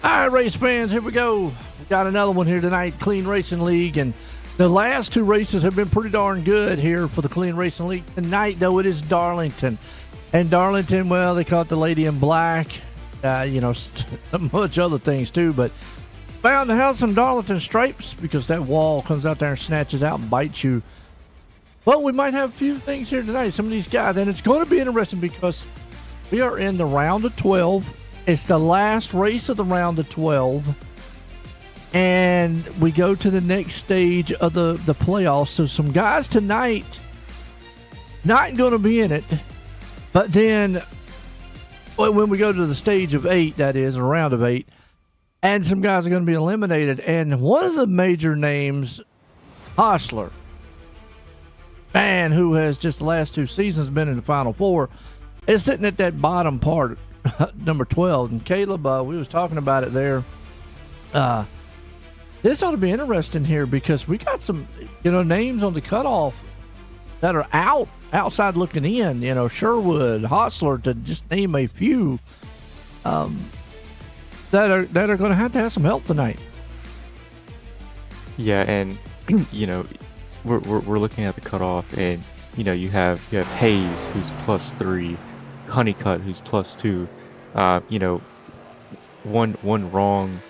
All right, race fans, here we go. We got another one here tonight, Clean Racing League, and the last two races have been pretty darn good here for the Clean Racing League. Tonight, though, it is Darlington. And Darlington, well, they caught the lady in black, much other things too, but bound to have some Darlington stripes because that wall comes out there and snatches out and bites you. Well, we might have a few things here tonight, some of these guys, and it's going to be interesting because we are in the round of 12. It's the last race of the round of 12. And we go to the next stage of the playoffs. So some guys tonight not going to be in it. But then when we go to the stage of 8, that is, a round of 8, and some guys are going to be eliminated. And one of the major names, Hostler, man, who has just the last 2 seasons been in the Final Four, is sitting at that bottom part, number 12. And Caleb, we was talking about it there. This ought to be interesting here because we got some, names on the cutoff that are outside looking in. Sherwood, Hostler, to just name a few, that are going to have some help tonight. Yeah, and we're looking at the cutoff, and you have Hayes, who's +3, Honeycutt, who's +2. One wrong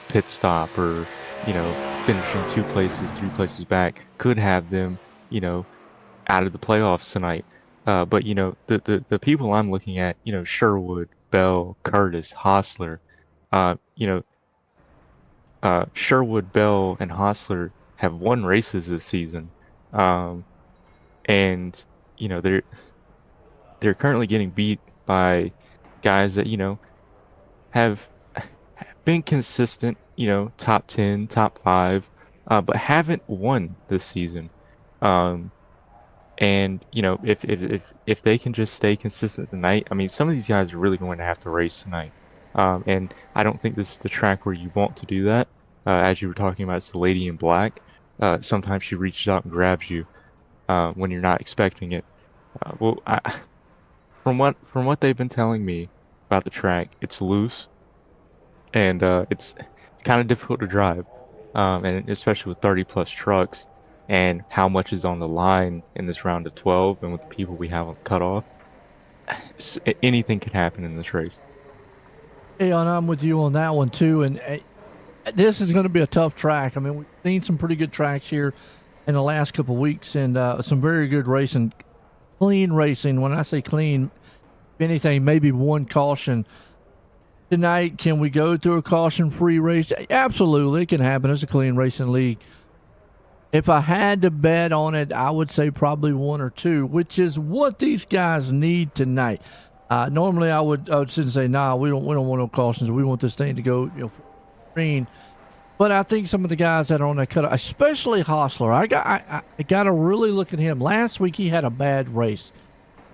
pit stop, or finishing 2 places, 3 places back could have them out of the playoffs tonight. But the people I'm looking at, Sherwood, Bell, Curtis, Hostler, Sherwood, Bell, and Hostler have won races this season, and they're currently getting beat by guys that have been consistent, top 10, top 5, but haven't won this season. And if they can just stay consistent tonight, I mean, some of these guys are really going to have to race tonight. And I don't think this is the track where you want to do that. As you were talking about, it's the lady in black. Sometimes she reaches out and grabs you when you're not expecting it. Well, from what they've been telling me about the track, it's loose and it's kind of difficult to drive, and especially with 30 plus trucks and how much is on the line in this round of 12 and with the people we have on cutoff, anything could happen in this race. Yeah, and I'm with you on that one too. And this is going to be a tough track. I mean, we've seen some pretty good tracks here in the last couple of weeks, and some very good racing, clean racing. When I say clean, if anything, maybe one caution. Tonight, can we go through a caution-free race? Absolutely, it can happen. It's a clean racing league. If I had to bet on it, I would say probably one or two, which is what these guys need tonight. Normally, I would sit and say, "Nah, we don't want no cautions. We want this thing to go, green." But I think some of the guys that are on that cut, especially Hostler, I got to really look at him. Last week he had a bad race,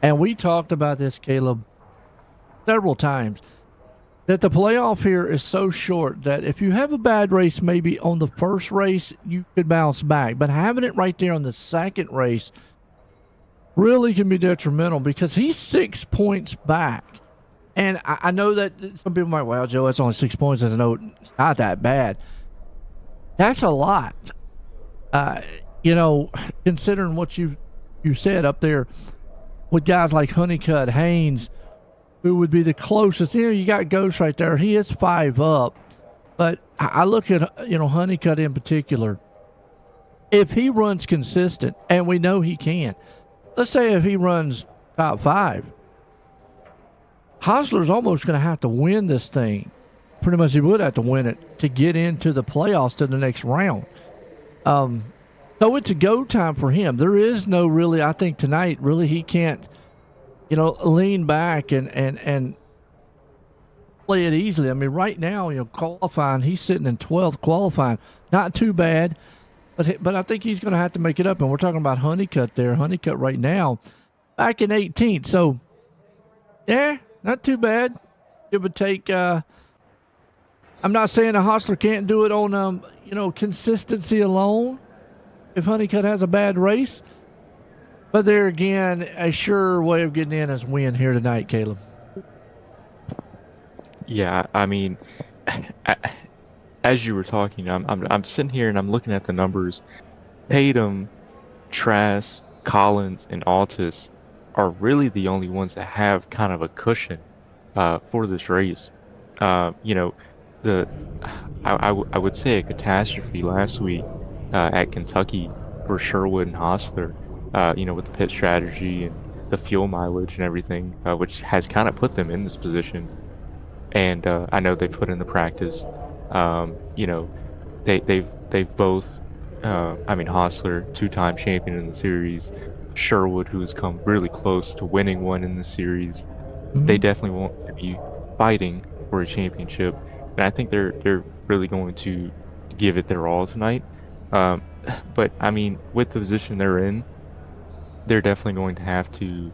and we talked about this, Caleb, several times. That the playoff here is so short that if you have a bad race maybe on the first race, you could bounce back. But having it right there on the second race really can be detrimental because he's 6 points back. And I know that some people might, well, Joe, that's only 6 points. I know it's not that bad. That's a lot. Considering what you said up there with guys like Honeycutt, Haynes, who would be the closest. You got Ghost right there. He is 5 up. But I look at, Honeycutt in particular. If he runs consistent, and we know he can, let's say if he runs top 5, Hostler's almost going to have to win this thing. Pretty much he would have to win it to get into the playoffs to the next round. So it's a go time for him. There is no really, I think tonight, really he can't, lean back and play it easily. I mean, right now, qualifying, he's sitting in 12th qualifying. Not too bad, but I think he's going to have to make it up. And we're talking about Honeycutt there. Honeycutt right now back in 18th. So, yeah, not too bad. It would take, I'm not saying a Hostler can't do it on, consistency alone if Honeycutt has a bad race. But there again, a sure way of getting in is win here tonight, Caleb. Yeah, I mean, as you were talking, I'm sitting here and I'm looking at the numbers. Tatum, Trask, Collins, and Altus are really the only ones that have kind of a cushion for this race. I would say a catastrophe last week at Kentucky for Sherwood and Hostler. With the pit strategy and the fuel mileage and everything, which has kind of put them in this position. And I know they put in the practice. They've both. Hostler, 2-time champion in the series. Sherwood, who has come really close to winning one in the series. Mm-hmm. They definitely want to be fighting for a championship, and I think they're really going to give it their all tonight. But I mean, with the position they're in, they're definitely going to have to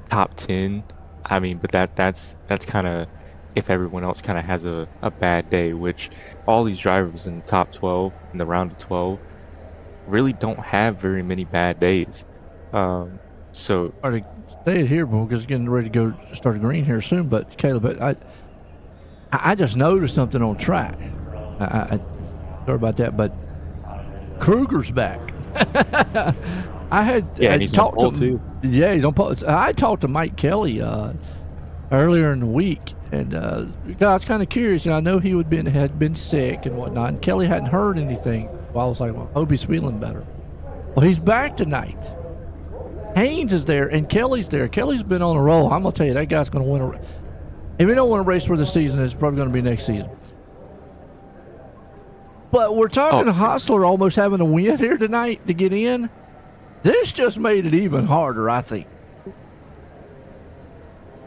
top 10. I mean, but that's kind of if everyone else kind of has a bad day, which all these drivers in the top 12 in the round of 12 really don't have very many bad days. So I stay here because it's getting ready to go start green here soon. But Caleb, I just noticed something on track. I sorry about that, but Kruger's back. He's talked to too. Yeah, he's on pole. I talked to Mike Kelly earlier in the week, and I was kind of curious. I know he had been sick and whatnot, and Kelly hadn't heard anything. Well, I was like, well, I hope he's feeling better. Well, he's back tonight. Haynes is there, and Kelly's there. Kelly's been on a roll. I'm gonna tell you, that guy's gonna win a. If we don't want to race for the season, it's probably going to be next season. But we're talking Hostler almost having to win here tonight to get in. This just made it even harder, I think.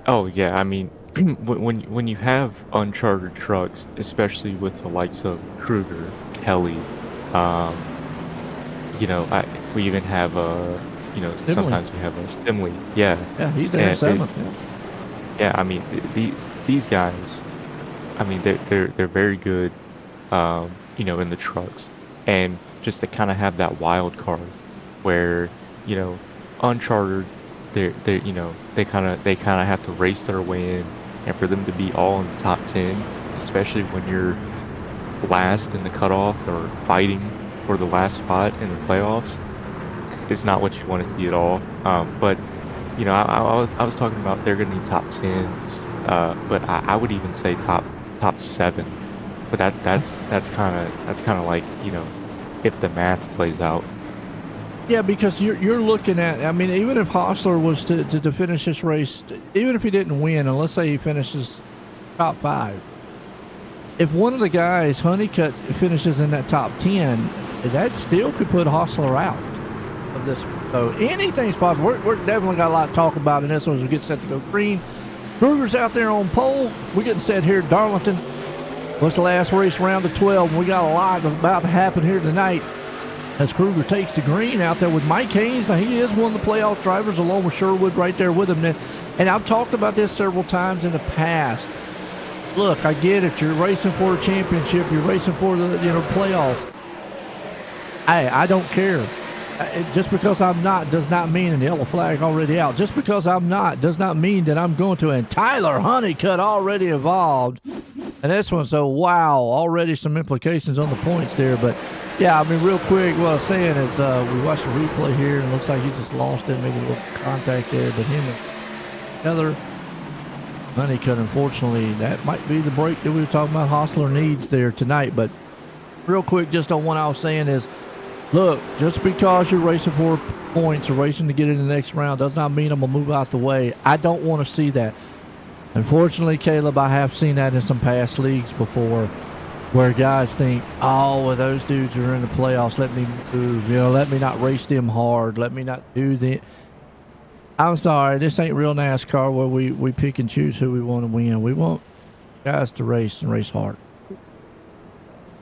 Oh yeah, I mean, when you have uncharted trucks, especially with the likes of Kruger, Kelly, we even have Stimley. Sometimes we have a Stimley. Yeah. Yeah, he's there in 7th. Yeah, I mean, these guys, I mean, they're very good, in the trucks, and just to kind of have that wild card where, uncharted. They you know they kind of have to race their way in, and for them to be all in the top 10, especially when you're last in the cutoff or fighting for the last spot in the playoffs, it's not what you want to see at all. But you know, I was talking about they're going to need top 10s, but I would even say top 7. But that's kind of like, you know, if the math plays out. Yeah, because you're looking at, I mean, even if Hostler was to finish this race, even if he didn't win, and let's say he finishes top 5, if one of the guys, Honeycutt, finishes in that top 10, that still could put Hostler out of this one. So anything's possible. We're definitely got a lot to talk about in this one as we get set to go green. Kruger's out there on pole. We're getting set here at Darlington. What's the last race, round of 12? We got a lot about to happen here tonight as Kruger takes the green out there with Mike Haynes. Now, he is one of the playoff drivers along with Sherwood right there with him. And I've talked about this several times in the past. Look, I get it. You're racing for a championship. You're racing for the playoffs. Hey, I don't care. Just because I'm not does not mean, and the yellow flag already out, just because I'm not does not mean that I'm going to. And Tyler Honeycutt already involved in this one. So, wow, already some implications on the points there. But, yeah, I mean, real quick, what I was saying is we watched the replay here, and it looks like he just lost it, maybe a little contact there. But him and Heather Honeycutt, unfortunately, that might be the break that we were talking about Hostler needs there tonight. But real quick, just on what I was saying is, look, just because you're racing for points or racing to get in the next round does not mean I'm going to move out the way. I don't want to see that. Unfortunately, Caleb, I have seen that in some past leagues before where guys think, oh, well, those dudes are in the playoffs. Let me move. You know, let me not race them hard. Let me not do that. I'm sorry. This ain't real NASCAR where we pick and choose who we want to win. We want guys to race and race hard.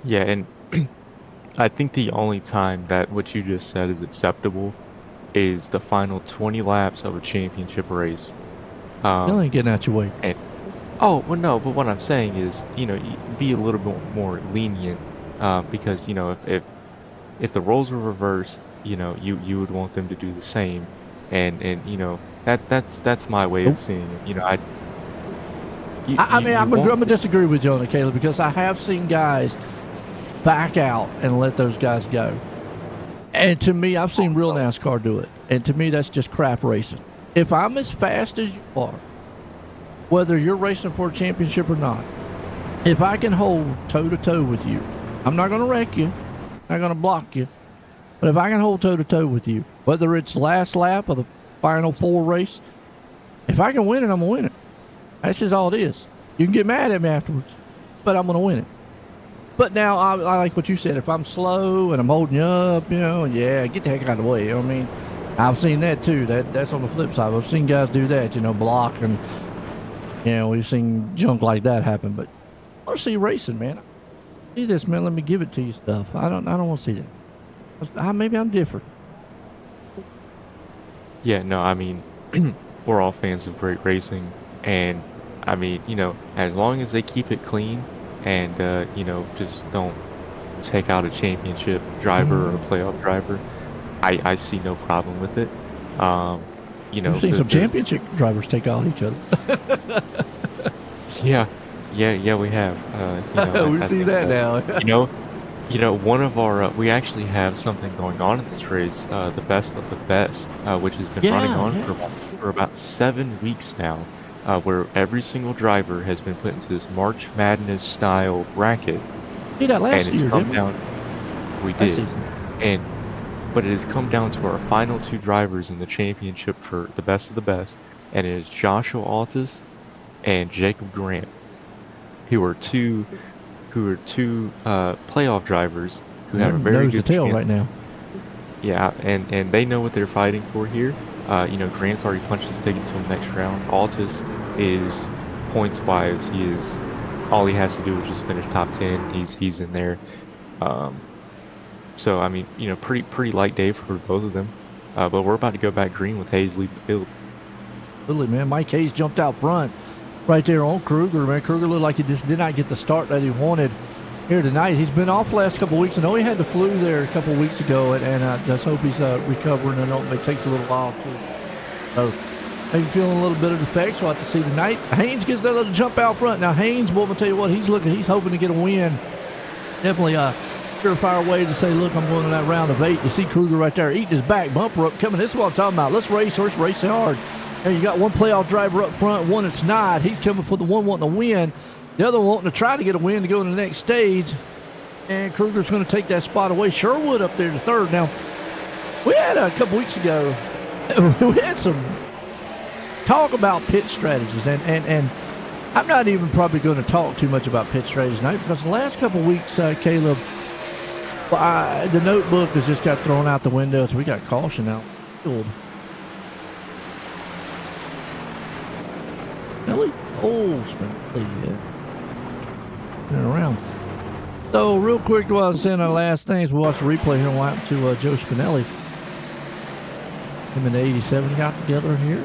Yeah, and I think the only time that what you just said is acceptable is the final 20 laps of a championship race. You ain't getting out your way. And, oh, well, no, but what I'm saying is, you know, be a little bit more lenient, because, you know, if the roles were reversed, you know, you would want them to do the same, and you know, that's my way of seeing it. You know, I mean, I'm gonna disagree with you on it, Caleb, because I have seen guys back out and let those guys go. And to me, I've seen real NASCAR do it. And to me, that's just crap racing. If I'm as fast as you are, whether you're racing for a championship or not, if I can hold toe-to-toe with you, I'm not going to wreck you, not going to block you, but if I can hold toe-to-toe with you, whether it's last lap of the final 4 race, if I can win it, I'm going to win it. That's just all it is. You can get mad at me afterwards, but I'm going to win it. But now, I like what you said. If I'm slow and I'm holding you up, you know, yeah, get the heck out of the way. You know what I mean? I've seen that too. That's on the flip side. I've seen guys do that, you know, block, and, you know, we've seen junk like that happen. But I want to see racing, man. See this, man. Let me give it to you stuff. I don't want to see that. Maybe I'm different. Yeah, no, I mean, we're all fans of great racing, and I mean, you know, as long as they keep it clean and you know, just don't take out a championship driver or a playoff driver, I see no problem with it. You know, we've seen some championship drivers take out each other. Yeah, we have. You know, we see that now. You know, one of our we actually have something going on in this race, the best of the best, which has been running on for about 7 weeks now, where every single driver has been put into this March Madness style bracket. Did that last and it's year, come didn't down. We Last did, season. but it has come down to our final 2 drivers in the championship for the best of the best, and it is Joshua Altus and Jacob Grant, who are two playoff drivers who have a very nose good to tail chance. right now. Yeah, and they know what they're fighting for here. You know, Grant's already punched his ticket until the next round. Altus is, points wise, all he has to do is just finish top 10. He's in there. So I mean, you know, pretty light day for both of them. But we're about to go back green with Hayes leading the field. Literally, man, Mike Hayes jumped out front right there on Kruger, man. Kruger looked like he just did not get the start that he wanted. here tonight. He's been off the last couple of weeks. I know he had the flu there a couple of weeks ago, and let's hope he's recovering. I know it may take a little while too. So maybe feeling a little bit of the effects. We'll have to see tonight. Haynes gets that little jump out front. Now Haynes, well, I'm gonna tell you what, he's hoping to get a win. Definitely a surefire way to say, look, I'm going to that round of 8. You see Kruger right there eating his back, bumper up coming. This is what I'm talking about. Let's race hard. And you got one playoff driver up front, one that's not. He's coming for the one wanting to win. The other one wanting to try to get a win to go to the next stage. And Kruger's going to take that spot away. Sherwood up there to third. Now, we had a couple weeks ago, we had some talk about pit strategies. And I'm not even probably going to talk too much about pit strategies tonight because the last couple of weeks, Caleb, the notebook has just got thrown out the window. So we got caution out. Really? Oh, Spinelli, yeah. Around. So real quick while I was saying our last things, we watched the replay here and what happened to Joe Spinelli. Him and the 87 got together here.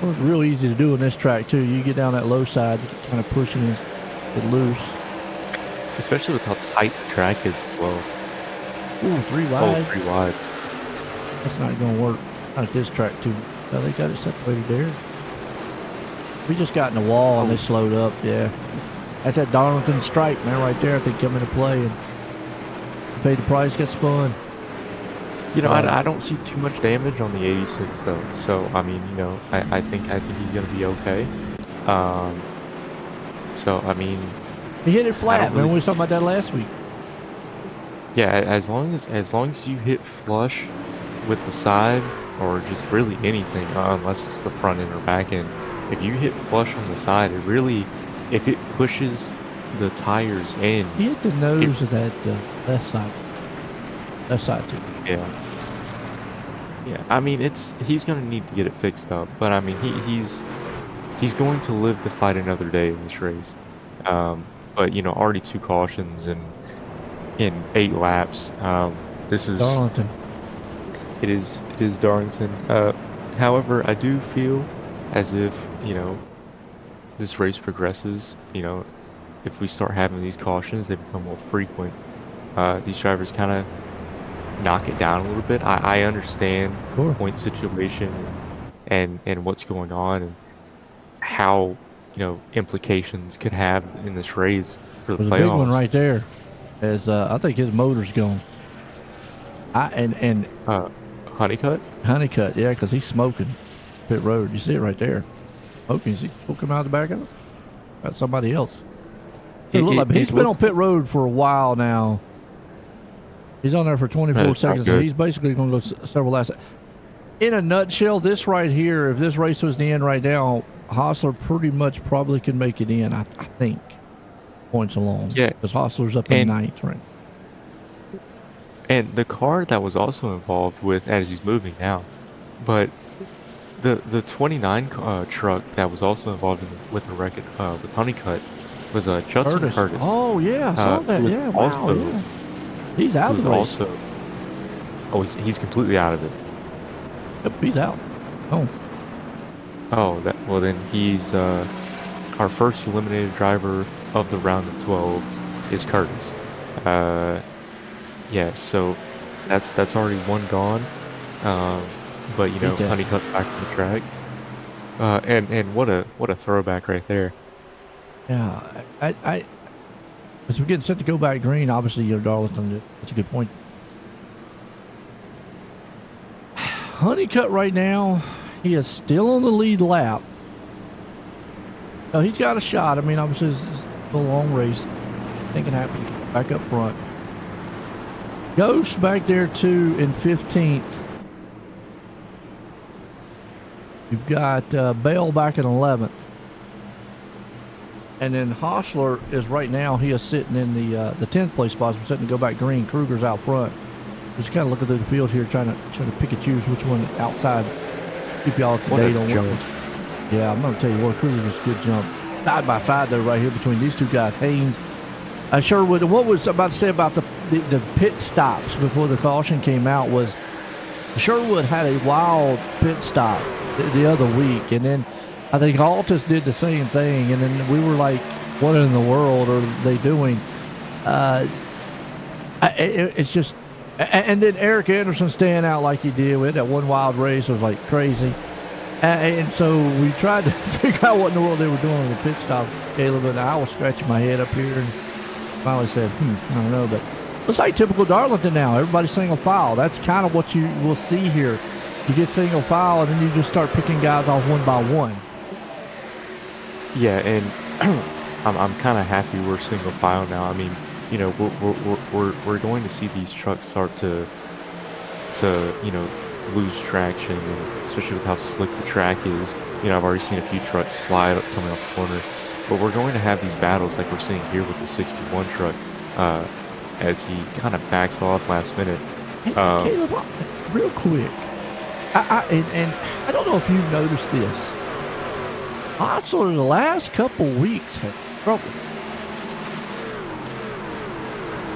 It was real easy to do on this track too. You get down that low side, you kind of pushing it loose. Especially with how tight the track is as well. Ooh, 3 wide. Oh, 3 wide. That's not going to work. Not at this track too. Oh, they got it separated there. We just got in the wall and they slowed up. Yeah. That's that Darlington stripe, man, right there. I think come into play and paid the price, got spun. You know, I don't see too much damage on the 86 though. So I mean, you know, I think he's gonna be okay. So I mean, he hit it flat. Man, we were talking about that last week. Yeah, as long as you hit flush with the side or just really anything, unless it's the front end or back end. If you hit flush on the side, it really, if it pushes the tires in. He hit the nose of that left side. Left side too. Yeah. Yeah. I mean, he's gonna need to get it fixed up, but I mean, he's going to live to fight another day in this race. But you know, already 2 cautions and in 8 laps. This is Darlington. It is Darlington. However, I do feel as if, you know, this race progresses, you know, if we start having these cautions, they become more frequent. These drivers kind of knock it down a little bit. I understand the point situation and what's going on and how, you know, implications could have in this race for the playoffs. There's a big one right there. As I think his motor's gone. Honeycutt? Honeycutt, yeah, because he's smoking pit road. You see it right there. Smoking. He's poking out the back of it. That's somebody else. He's been on pit road for a while now. He's on there for 24 seconds, so he's basically going to go several laps. In a nutshell, this right here, if this race was the end right now, Hostler pretty much probably could make it in, I think, points along. Yeah. Because Hostler's up in 9th, right? And the car that was also involved with, as he's moving now, but the 29 truck that was also involved with the wreck with Honeycutt was Judson Curtis. Oh yeah, I saw that. Yeah, wow. Also, yeah. He's out of the race. He's completely out of it. Yep, he's out. Oh. Well then he's our first eliminated driver of the round of 12 is Curtis. Yeah, so that's already one gone. But you know, Honeycutt's back on the track. And what a throwback right there. Yeah, I as we're getting set to go back green, obviously, you know, Darlington, that's a good point. Honeycutt right now, he is still on the lead lap. He's got a shot. I mean, obviously, it's a long race. Anything can happen. Back up front. Ghost back there too in 15th. You've got Bell back in 11th. And then Hostler is right now, he is sitting in the 10th place spot. We're sitting to go back green. Kruger's out front. Just kind of looking through the field here, trying to pick and choose which one outside. Keep y'all up to date on what. Yeah, I'm going to tell you what, Kruger was a good jump. Side by side though, right here between these two guys, Haynes, Sherwood. And what was I about to say about the pit stops before the caution came out was Sherwood had a wild pit stop the other week, and then I think Altus did the same thing, and then we were like, what in the world are they doing? It's just, and then Eric Anderson staying out like he did with that one wild race was like crazy. And so we tried to figure out what in the world they were doing on the pit stops, Caleb, and I was scratching my head up here and finally said, I don't know, but looks like typical Darlington now. Everybody's single file. That's kind of what you will see here. You get single file, and then you just start picking guys off one by one. Yeah, and I'm kind of happy we're single file now. I mean, you know, we're going to see these trucks start to lose traction, and especially with how slick the track is. You know, I've already seen a few trucks slide up coming off the corner, but we're going to have these battles like we're seeing here with the 61 truck as he kind of backs off last minute. Hey, Caleb, real quick, and I don't know if you've noticed this. Osler the last couple weeks had trouble.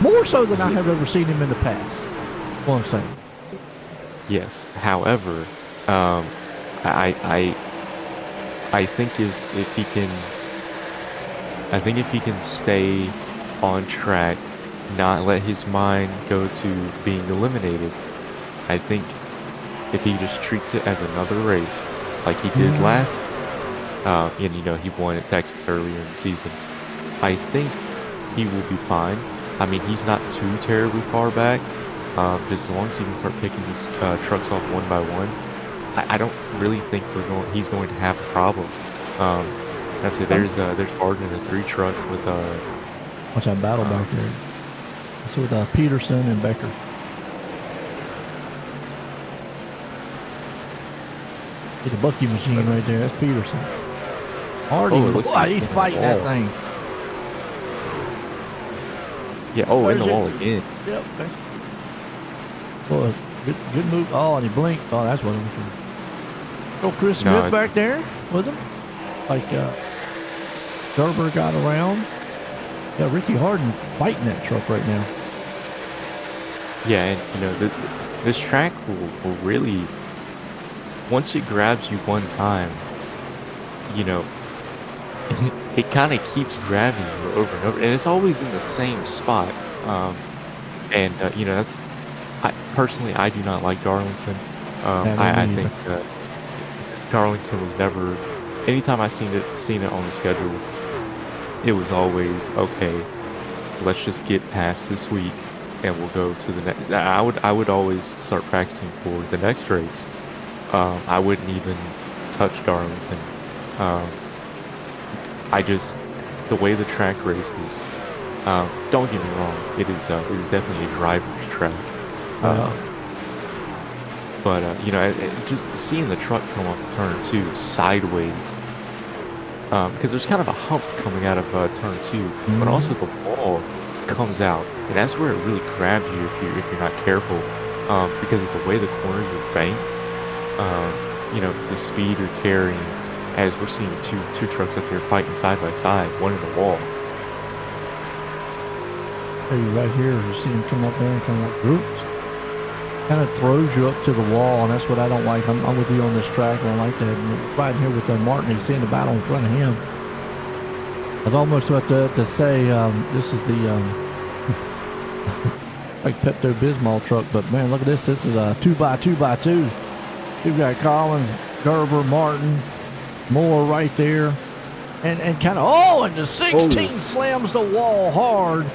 More so than I have ever seen him in the past. That's what I'm saying. Yes. However, I think if he can stay on track, not let his mind go to being eliminated, I think if he just treats it as another race, like he did last, and you know he won at Texas earlier in the season, I think he will be fine. I mean, he's not too terribly far back. Just as long as he can start picking these trucks off one by one, I don't really think he's going to have a problem. I say there's Barton in a 3 truck with Watch that battle back there. It's with Peterson and Becker. It's a bucky machine right there. That's Peterson. Hardy, he's fighting that thing. Yeah. In the wall again. Yep. Well, good move. Oh, and he blinked. Oh, that's what it was. Oh, Chris Smith back there with him. Like Gerber got around. Yeah, Ricky Harden fighting that truck right now. Yeah, and you know this track will really, once it grabs you one time, you know, it kind of keeps grabbing you over and over, and it's always in the same spot. You know, personally, I do not like Darlington. I think Darlington was never. Anytime I seen it on the schedule, it was always okay. Let's just get past this week, and we'll go to the next. I would always start practicing for the next race. I wouldn't even touch Darlington. The way the track races. Don't get me wrong, it is definitely a driver's track. But you know, just seeing the truck come off of turn 2 sideways, because there's kind of a hump coming out of turn 2, but also the wall comes out, and that's where it really grabs you if you're not careful, because of the way the corners are banked. You know, the speed you're carrying, as we're seeing two trucks up here fighting side by side, one in the wall. Hey, right here, you see him come up there and kind of like groups. Kind of throws you up to the wall, and that's what I don't like. I'm with you on this track. I don't like that. And riding here with Martin, he's seeing the battle in front of him. I was almost about to say this is the like Pepto-Bismol truck, but man, look at this. This is a 2x2x2. You've got Collins, Gerber, Martin, Moore right there, and kind of and the 16 slams the wall hard.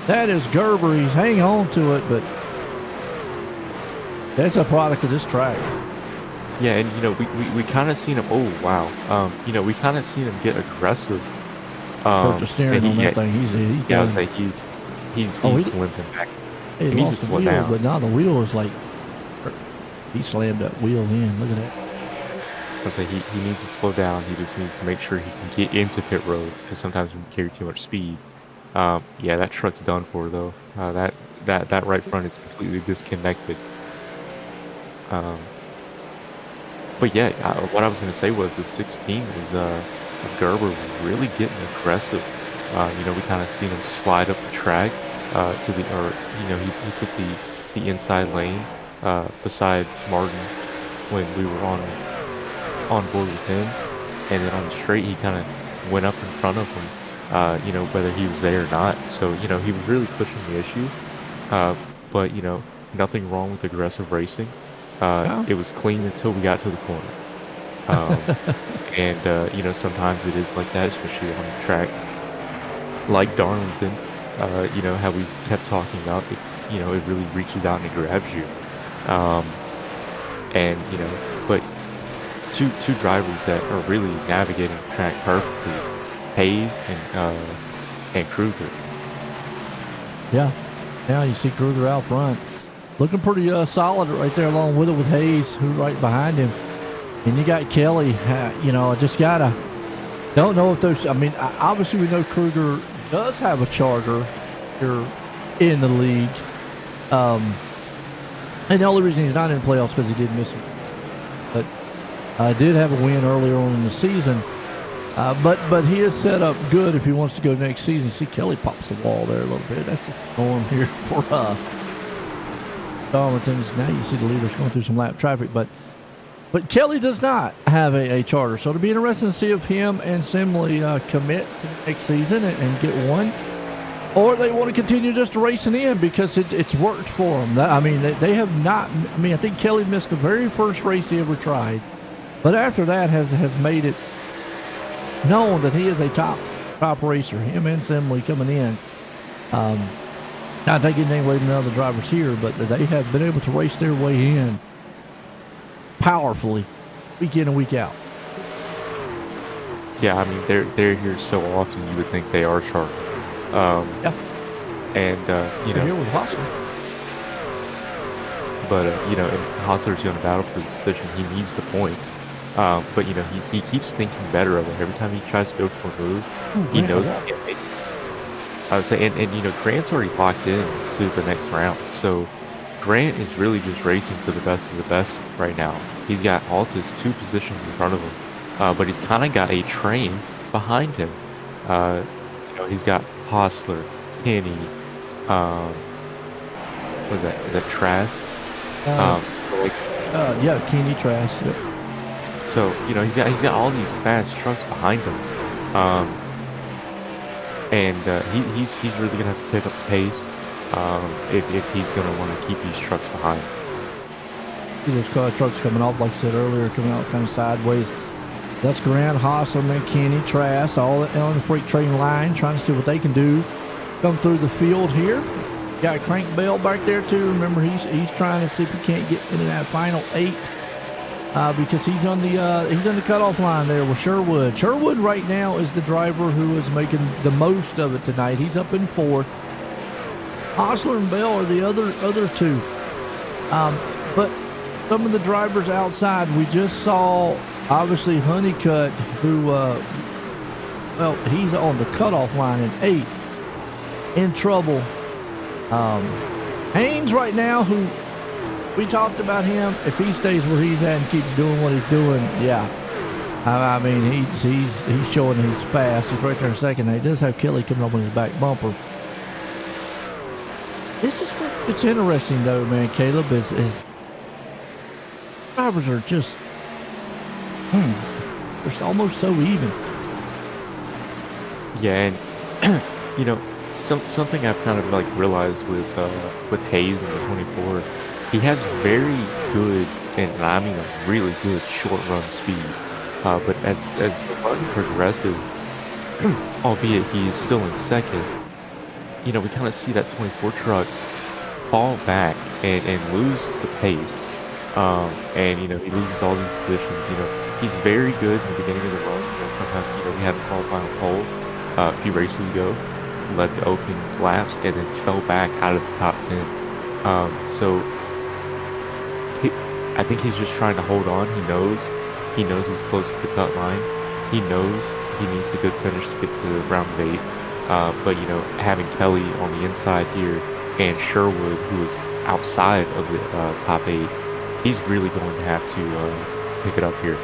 That is Gerber. He's hanging on to it, but that's a product of this track. Yeah, and you know, we kind of seen him. Oh wow, you know, we kind of seen him get aggressive. The steering on that thing. I was like, he's limping back. He needs lost to the slow wheel, down. but now the wheel is like he slammed that wheel in. Look at that. I was like, he needs to slow down. He just needs to make sure he can get into pit road, because sometimes when you carry too much speed. Yeah, that truck's done for though. That right front is completely disconnected. But yeah, what I was going to say was the 16 was Gerber was really getting aggressive. You know, we kind of seen him slide up the track you know, he took the inside lane beside Martin when we were on board with him, and then on the straight he kind of went up in front of him. whether he was there or not. So, he was really pushing the issue. Uh, but, nothing wrong with aggressive racing. Yeah. It was clean until we got to the corner. Um, and, sometimes it is like that, especially on a track like Darlington. How we kept talking about it, it really reaches out and it grabs you. Um, and, but two drivers that are really navigating the track perfectly, Hayes and Kruger. Yeah. Yeah, you see Kruger out front. Looking pretty solid right there along with it with Hayes, who right behind him. And you got Kelly, I just don't know if those, obviously we know Kruger does have a charter here in the league. And the only reason he's not in the playoffs because he did miss him. But did have a win earlier on in the season. But he is set up good if he wants to go next season. See, Kelly pops the wall there a little bit. That's the norm here for Darlington's. Now you see the leaders going through some lap traffic, but Kelly does not have a charter. So it'll be interesting to see if him and Simley commit to the next season and get one, or they want to continue just racing in because it's worked for them. They have not. I think Kelly missed the very first race he ever tried, but after that has made it known that he is a top racer. Him and Simley coming in. Not taking anything away from the other drivers here, but they have been able to race their way in powerfully, week in and week out. Yeah, they're here so often you would think they are sharp. Yeah. And They're here with Hostler. But and Hostler's going to battle for the position. He needs the points. But he keeps thinking better of it. Every time he tries to go for a move, he knows he can't make it. I would say, and Grant's already locked in to the next round. So Grant is really just racing for the best of the best right now. He's got Altus 2 positions in front of him, but he's kind of got a train behind him. He's got Hostler, Penny, what is that? Is that Trask? Yeah, Kenny Trask. Yep. So he's got all these fast trucks behind him, and he's really gonna have to pick up the pace if he's gonna want to keep these trucks behind. See those car trucks coming off, like I said earlier, coming out kind of sideways. That's Grant, Hostler, McKinney, Trask, all on the freight train line, trying to see what they can do. Come through the field here. Got Crank Bell back there too. Remember, he's trying to see if he can't get into that final 8. Because he's on the cutoff line there with Sherwood. Sherwood right now is the driver who is making the most of it tonight. He's up in 4th. Hostler and Bell are the other two. But some of the drivers outside, we just saw obviously Honeycutt, who he's on the cutoff line in 8, in trouble. Haynes right now, who we talked about him, if he stays where he's at and keeps doing what he's doing, yeah. He's showing he's fast. He's right there in second. He does have Kelly coming up on his back bumper. This is what it's interesting though, man, Caleb, is drivers are just they're almost so even. Yeah, and something I've kind of like realized with Hayes in the 24. He has very good, and I mean a really good short run speed. But as the run progresses, albeit he is still in second, we kind of see that 24 truck fall back and lose the pace. And he loses all these positions. He's very good in the beginning of the run. Sometimes we had him qualify on pole a few races ago, led the opening laps, and then fell back out of the top 10. So I think he's just trying to hold on. He knows he's close to the cut line. He knows he needs a good finish to get to round of 8. But having Kelly on the inside here and Sherwood, who is outside of the top 8, he's really going to have to pick it up here.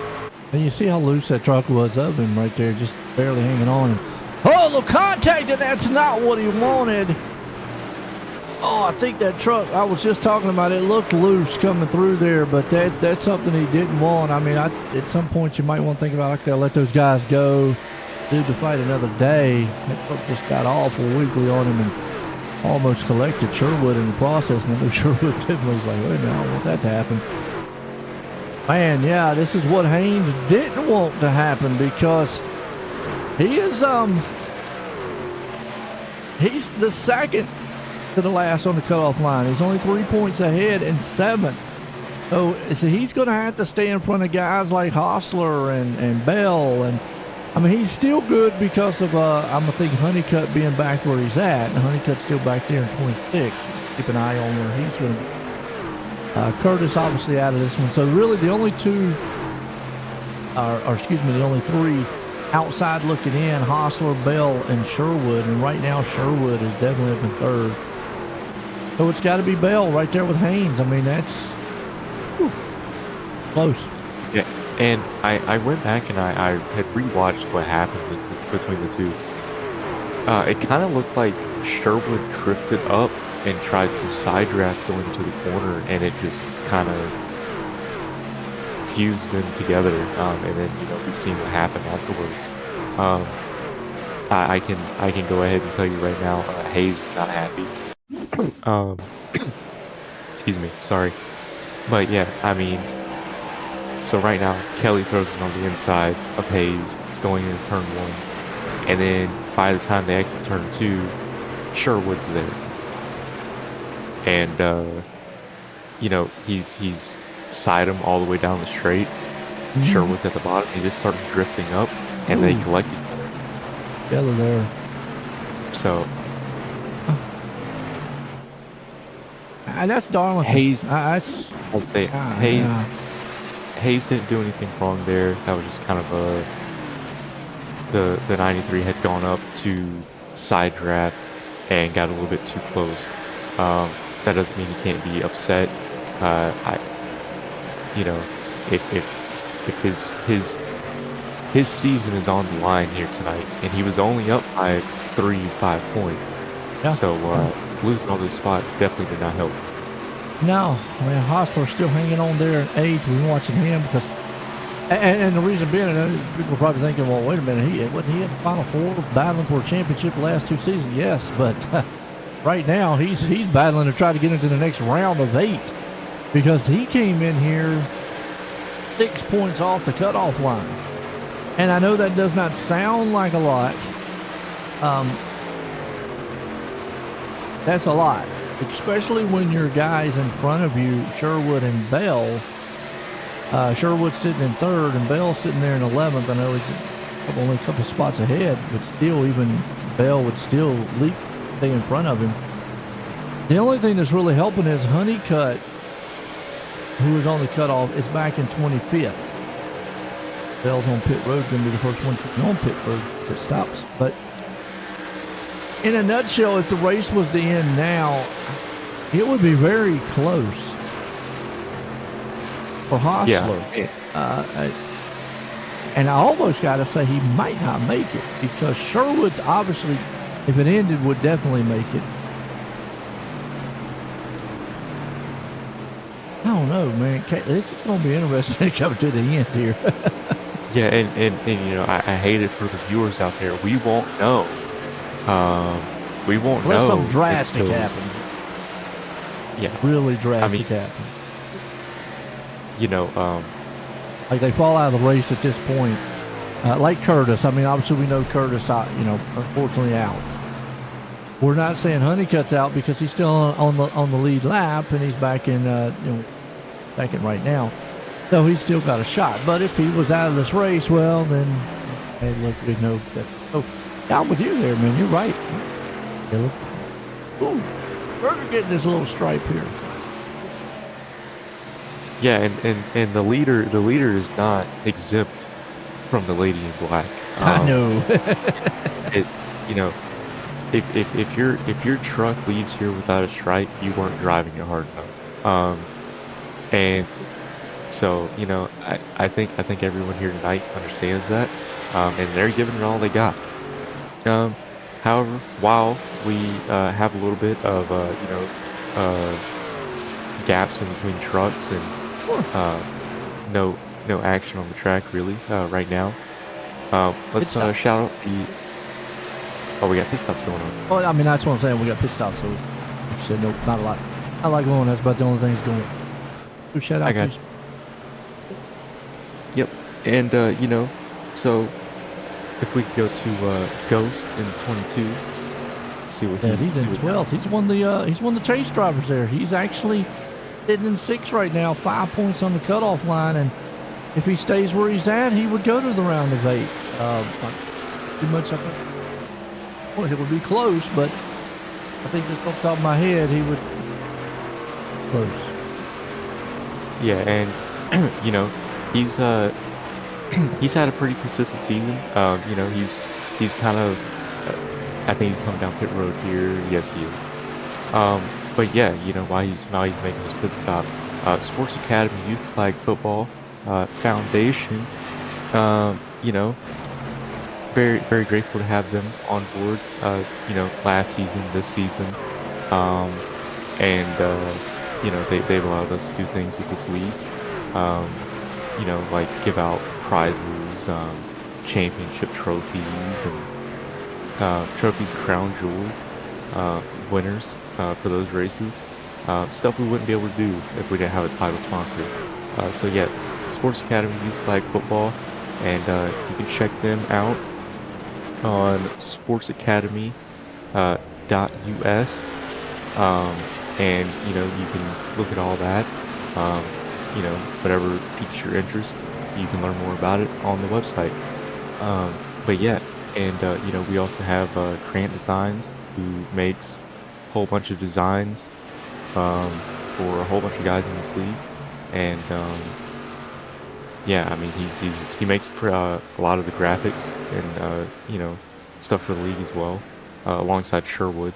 And you see how loose that truck was of him right there, just barely hanging on. Oh, a little contact, and that's not what he wanted. Oh, I think that truck, I was just talking about it, looked loose coming through there, but that's something he didn't want. At some point you might want to think about, okay, let those guys go. due to fight another day. That truck just got awful weekly on him and almost collected Sherwood in the process. And I know Sherwood definitely was like, wait a minute, I don't want that to happen. Man, yeah, this is what Haynes didn't want to happen because he is he's the second to the last on the cutoff line. He's only 3 points ahead in 7th. So he's going to have to stay in front of guys like Hostler and Bell. And, I mean, he's still good because of, I'm going to think Honeycutt being back where he's at. And Honeycutt's still back there in 26. Keep an eye on where he's going to be. Curtis obviously out of this one. So really the only two, or excuse me, the only 3 outside looking in, Hostler, Bell, and Sherwood. And right now Sherwood is definitely up in 3rd. So it's got to be Bell right there with Haynes. I mean, that's close. Yeah, and I went back and I had rewatched what happened between the two. It kind of looked like Sherwood drifted up and tried to side draft going into the corner, and it just kind of fused them together. And then we've seen what happened afterwards. I can go ahead and tell you right now, Hayes is not happy. Excuse me, sorry, but yeah, I mean. So right now, Kelly throws it on the inside of Hayes going into turn 1. And then by the time they exit turn 2, Sherwood's there. And, he's side him all the way down the straight. Mm-hmm. Sherwood's at the bottom. He just starts drifting up, and they collect each other. Yeah, they're there. So. And that's Darlington. Hayes. I'd say Hayes. Yeah. Hayes didn't do anything wrong there. That was just kind of the 93 had gone up to side draft and got a little bit too close. That doesn't mean he can't be upset. If his season is on the line here tonight, and he was only up by 5 points. Yeah. So losing all those spots definitely did not help. No, I mean, Hostler's still hanging on there in 8th. We've been watching him because, and the reason being, people are probably thinking, well, wait a minute, wasn't he in the Final 4 battling for a championship the last 2 seasons? Yes, but right now he's battling to try to get into the next round of 8 because he came in here 6 points off the cutoff line. And I know that does not sound like a lot. That's a lot. Especially when your guys in front of you, Sherwood and Bell. Sherwood's sitting in 3rd and Bell's sitting there in 11th. I know he's only a couple spots ahead, but still, even Bell would still stay in front of him. The only thing that's really helping is Honeycutt, who is on the cutoff, is back in 25th. Bell's on pit road, going to be the first one on pit road that stops. But in a nutshell, if the race was to end now, it would be very close for Hostler. Yeah. And I almost got to say he might not make it because Sherwood's obviously, if it ended, would definitely make it. I don't know, man. This is going to be interesting coming to the end here. Yeah, and I hate it for the viewers out there. We won't know. We won't know. Unless something drastic happens. Yeah. Really drastic happen. Like they fall out of the race at this point. Like Curtis. I mean, obviously we know Curtis, unfortunately out. We're not saying Honeycutt's out because he's still on the lead lap and he's back in second right now. So he's still got a shot. But if he was out of this race, well then, hey, look, we know that. So I'm with you there, man. You're right. Ooh, Berger getting this little stripe here. Yeah, and the leader is not exempt from the lady in black. I know. If your truck leaves here without a stripe, you weren't driving it hard enough. And so I think everyone here tonight understands that, and they're giving it all they got. However, while we have a little bit of gaps in between trucks and no action on the track really right now, Let's stops. shout out the. Oh, we got pit stops going on. Well, I mean, that's what I'm saying. We got pit stops, so like you said, no, not a lot. I like going. That's about the only things going. So shout out. I got to Yep. And so if we go to Ghost in 22, see what yeah, he's in 12th. He's one of the chase drivers there. He's actually sitting in 6th right now, 5 points on the cutoff line, and if he stays where he's at, he would go to the round of 8. Too much, I think. Well, it would be close, but I think just off the top of my head, he would close. Yeah, and he's he's had a pretty consistent season. He's kind of I think he's coming down pit road here. Yes, he is. But yeah, while he's making his pit stop, Sports Academy Youth Flag Football Foundation. Very very grateful to have them on board. Last season, this season, and they've allowed us to do things with this league. Like give out prizes, championship trophies, and trophies, crown jewels, winners for those races. Stuff we wouldn't be able to do if we didn't have a title sponsor. So yeah, Sports Academy Youth Flag Football, and you can check them out on sportsacademy.us, and you can look at all that. Whatever piques your interest, you can learn more about it on the website. But yeah, and we also have Grant Designs, who makes a whole bunch of designs for a whole bunch of guys in this league, and yeah, I mean he makes a lot of the graphics and stuff for the league as well, alongside Sherwood,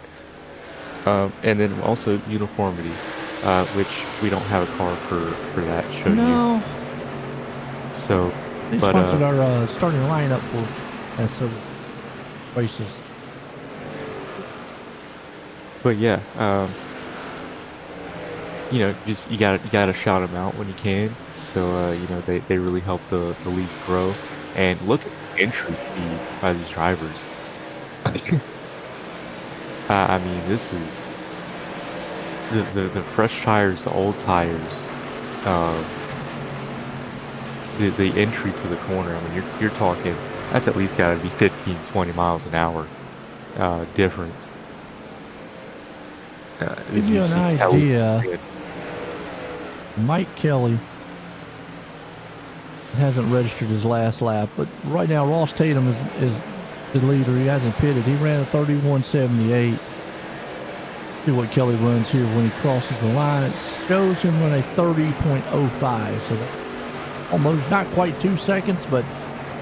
and then also uniformity. Which we don't have a car for that show No. yet. So, They sponsored our starting lineup for several races. But yeah, just you gotta shout them out when you can. So they really help the league grow. And look at the entry fee by these drivers. I mean, this is. The fresh tires, the old tires, the entry to the corner. I mean, you're talking that's at least got to be 15, 20 miles an hour difference. Give you an idea. Mike Kelly hasn't registered his last lap, but right now Ross Tatum is the leader. He hasn't pitted. He ran a 31.78. See what Kelly runs here when he crosses the line. It shows him run a 30.05, so almost not quite 2 seconds, but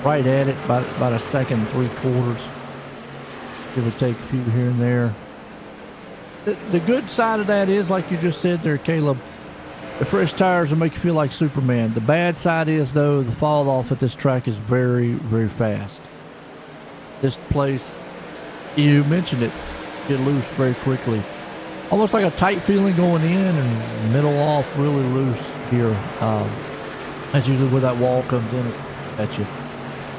right at it, about a second and 3/4. Give or take a few here and there. The good side of that is, like you just said there, Caleb, the fresh tires will make you feel like Superman. The bad side is, though, the fall off at this track is very, very fast. This place, you mentioned it, get loose very quickly. Almost like a tight feeling going in and middle off really loose here. That's usually where that wall comes in at you.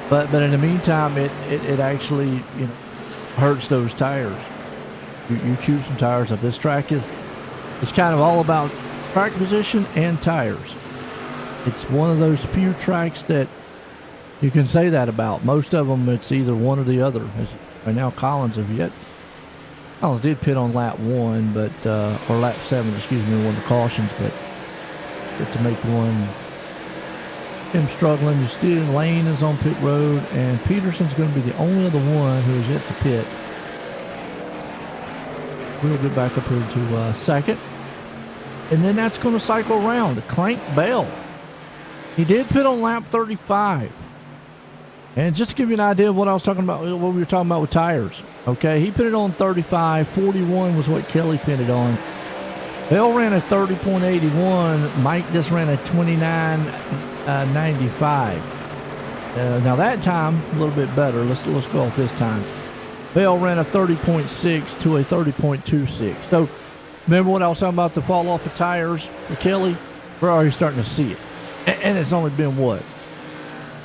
But in the meantime, it actually hurts those tires. You chew some tires up. This track is kind of all about track position and tires. It's one of those few tracks that you can say that about. Most of them, it's either one or the other. Right now, Collins did pit on lap 1, but or lap 7, excuse me, one of the cautions, but to make one. Him struggling. Justin Lane is on pit road, and Peterson's going to be the only other one who is yet to pit. We'll get back up here to second, and then that's going to cycle around. Clank Bell. He did pit on lap 35. And just to give you an idea of what I was talking about, what we were talking about with tires, okay, he pitted on 35. 41 was what Kelly pitted on. Bell ran a 30.81. Mike just ran a 29.95. Now that time, a little bit better. Let's go off this time. Bell ran a 30.6 to a 30.26. So remember what I was talking about, the fall off of tires for Kelly? We're already starting to see it. And it's only been what?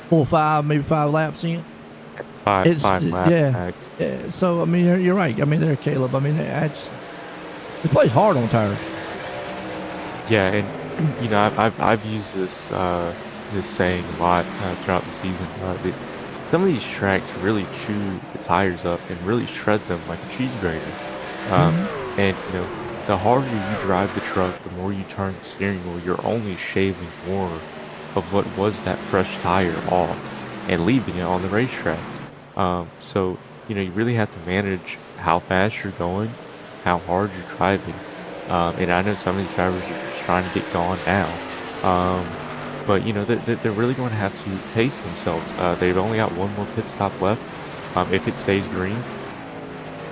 4 or 5, maybe 5 laps in. five lap max. Yeah. So I mean, you're right. I mean, there, Caleb. I mean, it plays hard on tires. Yeah, and you know, I've used this saying a lot throughout the season. Some of these tracks really chew the tires up and really shred them like a cheese grater. And you know, the harder you drive the truck, the more you turn the steering wheel, you're only shaving more of what was that fresh tire off and leaving it on the racetrack. So you know, you really have to manage how fast you're going, how hard you're driving. And I know some of these drivers are just trying to get gone now. But you know, they're really going to have to pace themselves. They've only got one more pit stop left. If it stays green,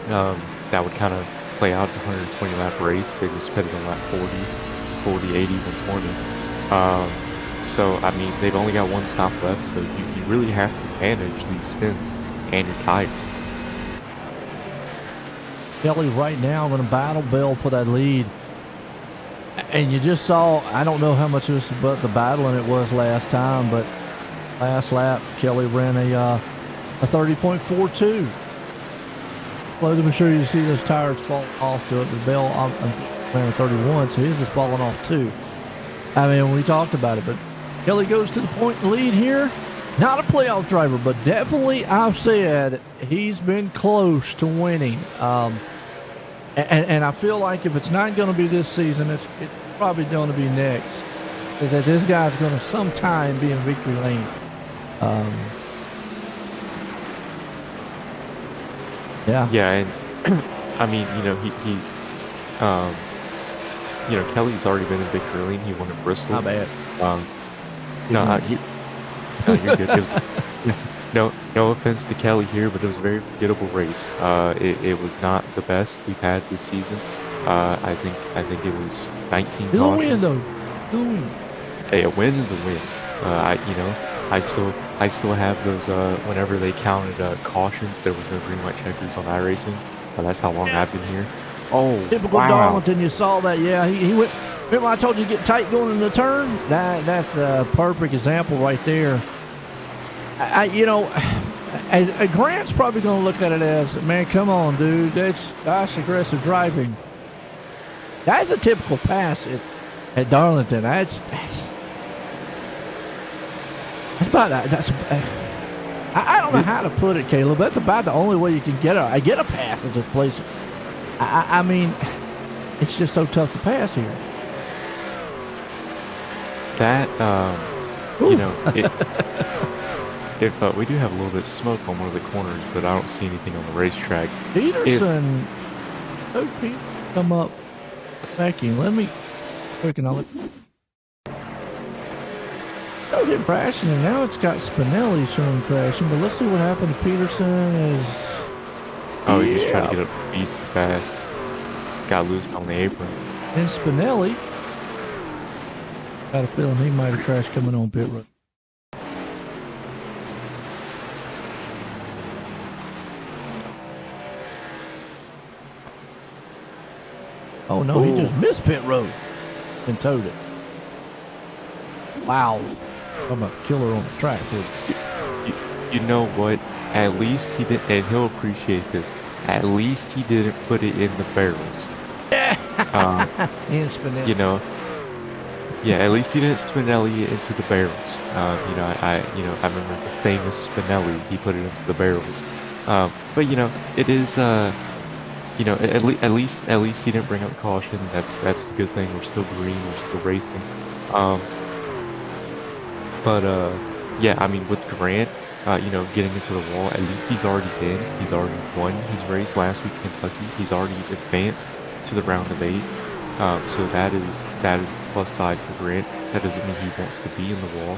that would kind of play out as a 120 lap race. They just pitted on lap 40, 80, 120. So I mean, they've only got one stop left, so you really have to manage these spins and your tires. Kelly right now going to battle Bell for that lead. And you just saw, I don't know how much this but the battling it was last time, but last lap Kelly ran a 30.42. Let me sure you see those tires fall off to it. The Bell ran a 31, so his is falling off too. I mean, we talked about it, but Kelly goes to the point lead here. Not a playoff driver, but definitely, I've said, he's been close to winning. And I feel like if it's not going to be this season, it's probably going to be next. That this guy's going to sometime be in victory lane. Yeah. Yeah, and I mean, you know, he you know, Kelly's already been in victory lane. He won at Bristol. Not bad. No, you're good. It was, no offense to Kelly here, but it was a very forgettable race. It was not the best we've had this season. I think it was 19 Still a cautions. win though. Still a win. Hey, a win is a win. I still have those. Whenever they counted cautions, there was no green white checkers on iRacing. That's how long I've been here. Oh, Typical wow. Darlington, you saw that. Yeah, he went. Remember I told you to get tight going in the turn? That's a perfect example right there. Grant's probably going to look at it as, man, come on, dude. That's aggressive driving. That's a typical pass at Darlington. That's about that. I don't know how to put it, Caleb. That's about the only way you can get a pass at this place. I mean, it's just so tough to pass here. That you know, if we do have a little bit of smoke on one of the corners, but I don't see anything on the racetrack. Peterson, come up backing. Let me quick and I'll look. Showed him crashing, and now it's got Spinelli showing crashing. But let's see what happened to Peterson. Oh, he just tried to get up to speed fast. Got loose on the apron. And Spinelli, got a feeling he might have crashed coming on pit road. Oh no, he just missed pit road and towed it. Wow. I'm a killer on the track. You know what? At least he did, and he'll appreciate this. At least he didn't put it in the barrels. And Spinelli. You know, yeah. At least he didn't Spinelli it into the barrels. I remember the famous Spinelli. He put it into the barrels. But you know, it is. You know, at least he didn't bring up caution. That's the good thing. We're still green. We're still racing. Yeah, I mean, with Grant, you know, getting into the wall, at least he's already in. He's already won his race last week in Kentucky. He's already advanced to the round of 8. So that is the plus side for Grant. That doesn't mean he wants to be in the wall.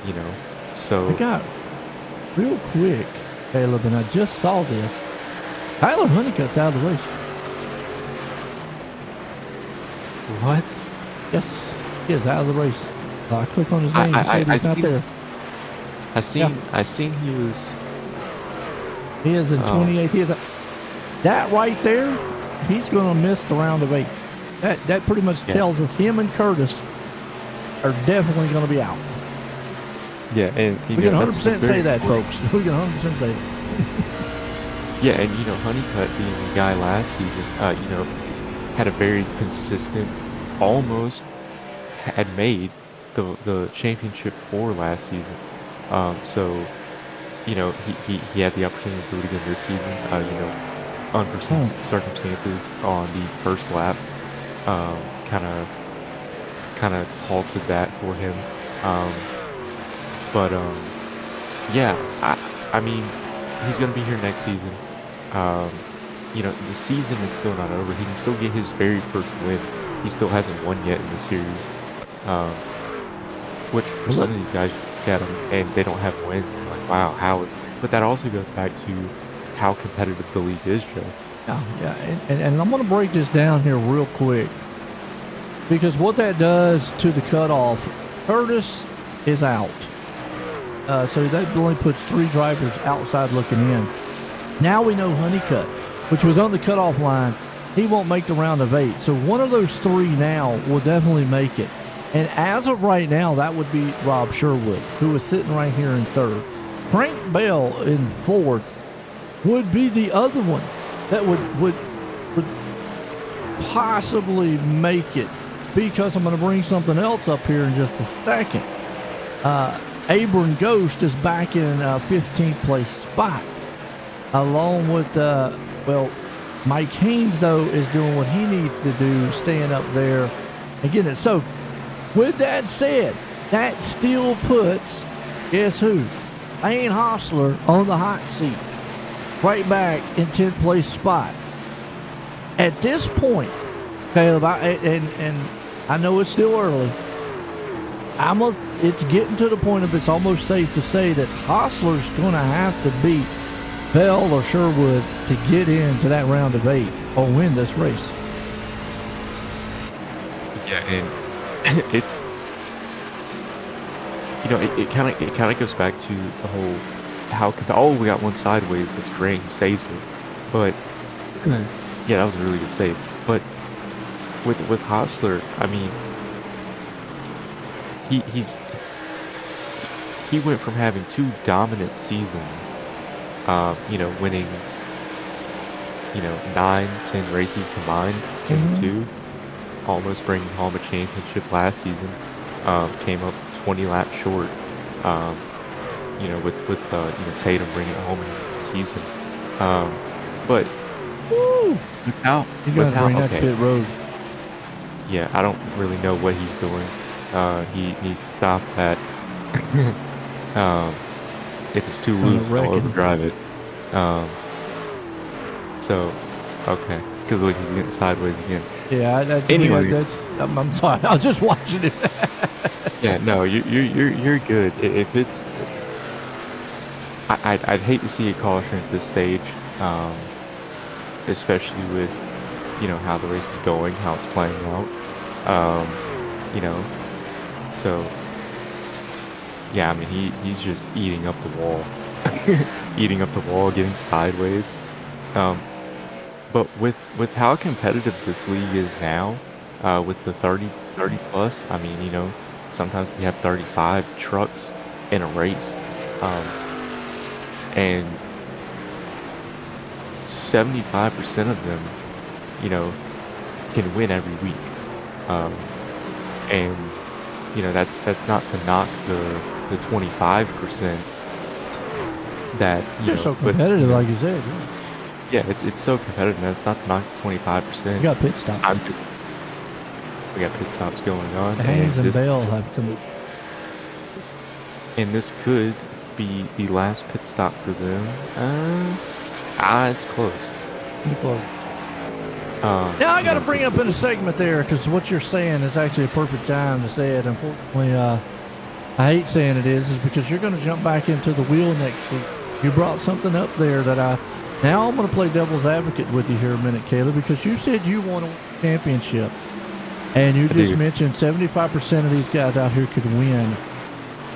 You know, so. I got real quick, Caleb, and I just saw this. Tyler Honeycutt's out of the race. What? Yes, he is out of the race. I click on his name. He said he's not there. I seen he was. He is in 28th. He is that right there. He's going to miss the round of 8. That pretty much tells us him and Curtis are definitely going to be out. Yeah, and We can 100% say that, folks. We can 100% say that. yeah, and Honeycutt being the guy last season, had a very consistent, almost had made the championship for last season. So he had the opportunity to do it again this season. Unforeseen circumstances on the first lap, kind of halted that for him. But yeah, I mean, he's gonna be here next season. The season is still not over. He can still get his very first win. He still hasn't won yet in the series. Which for some of these guys, you look at them and they don't have wins. You're like, wow, how is? But that also goes back to how competitive the league is, Joe. Yeah, and I'm going to break this down here real quick, because what that does to the cutoff, Curtis is out. So that only puts 3 drivers outside looking in. Now we know Honeycutt, which was on the cutoff line, he won't make the round of 8. So one of those 3 now will definitely make it. And as of right now, that would be Rob Sherwood, who is sitting right here in 3rd. Frank Bell in 4th would be the other one that would possibly make it, because I'm going to bring something else up here in just a second. Abram Ghost is back in 15th place spot, along with Mike Haynes, though, is doing what he needs to do, staying up there and getting it. So with that said, that still puts, guess who? Lane Hostler on the hot seat, right back in 10th place spot. At this point, Caleb, and I know it's still early, it's getting to the point of it's almost safe to say that Hostler's going to have to beat Bell or Sherwood to get into that round of 8 or win this race. Yeah, and it's it kind of goes back to the whole how we got one sideways, that's great, he saves it, but yeah, that was a really good save. But with Hostler, I mean, he went from having 2 dominant seasons, winning 9-10 races combined in the 2, almost bringing home a championship last season. Came up 20 laps short, with Tatum bringing it home in the season. But without that pit road. Yeah, I don't really know what he's doing. He needs to stop that. If it's too loose, I'll overdrive it. So, okay, because look, he's getting sideways again. Yeah. Anyway, I'm sorry. I was just watching it. Yeah, no, you're good. If it's, I'd hate to see a caution at this stage, especially with how the race is going, how it's playing out. So yeah, I mean he's just eating up the wall, getting sideways. But with how competitive this league is now, with the 30 plus, I mean, sometimes we have 35 trucks in a race, and 75% of them, can win every week. And that's not to knock the 25% that They're so competitive, like you said. Yeah, it's so competitive. That's not to knock the 25%. We got pit stops. We got pit stops going on. Haynes and Bell have come. And this could be the last pit stop for them. It's close. Pretty close. Now I got to bring up in a segment there, because what you're saying is actually a perfect time to say it. Unfortunately, I hate saying it is because you're going to jump back into the wheel next seat. You brought something up there that now I'm going to play devil's advocate with you here a minute, Caleb, because you said you want a championship, and you just mentioned 75% of these guys out here could win.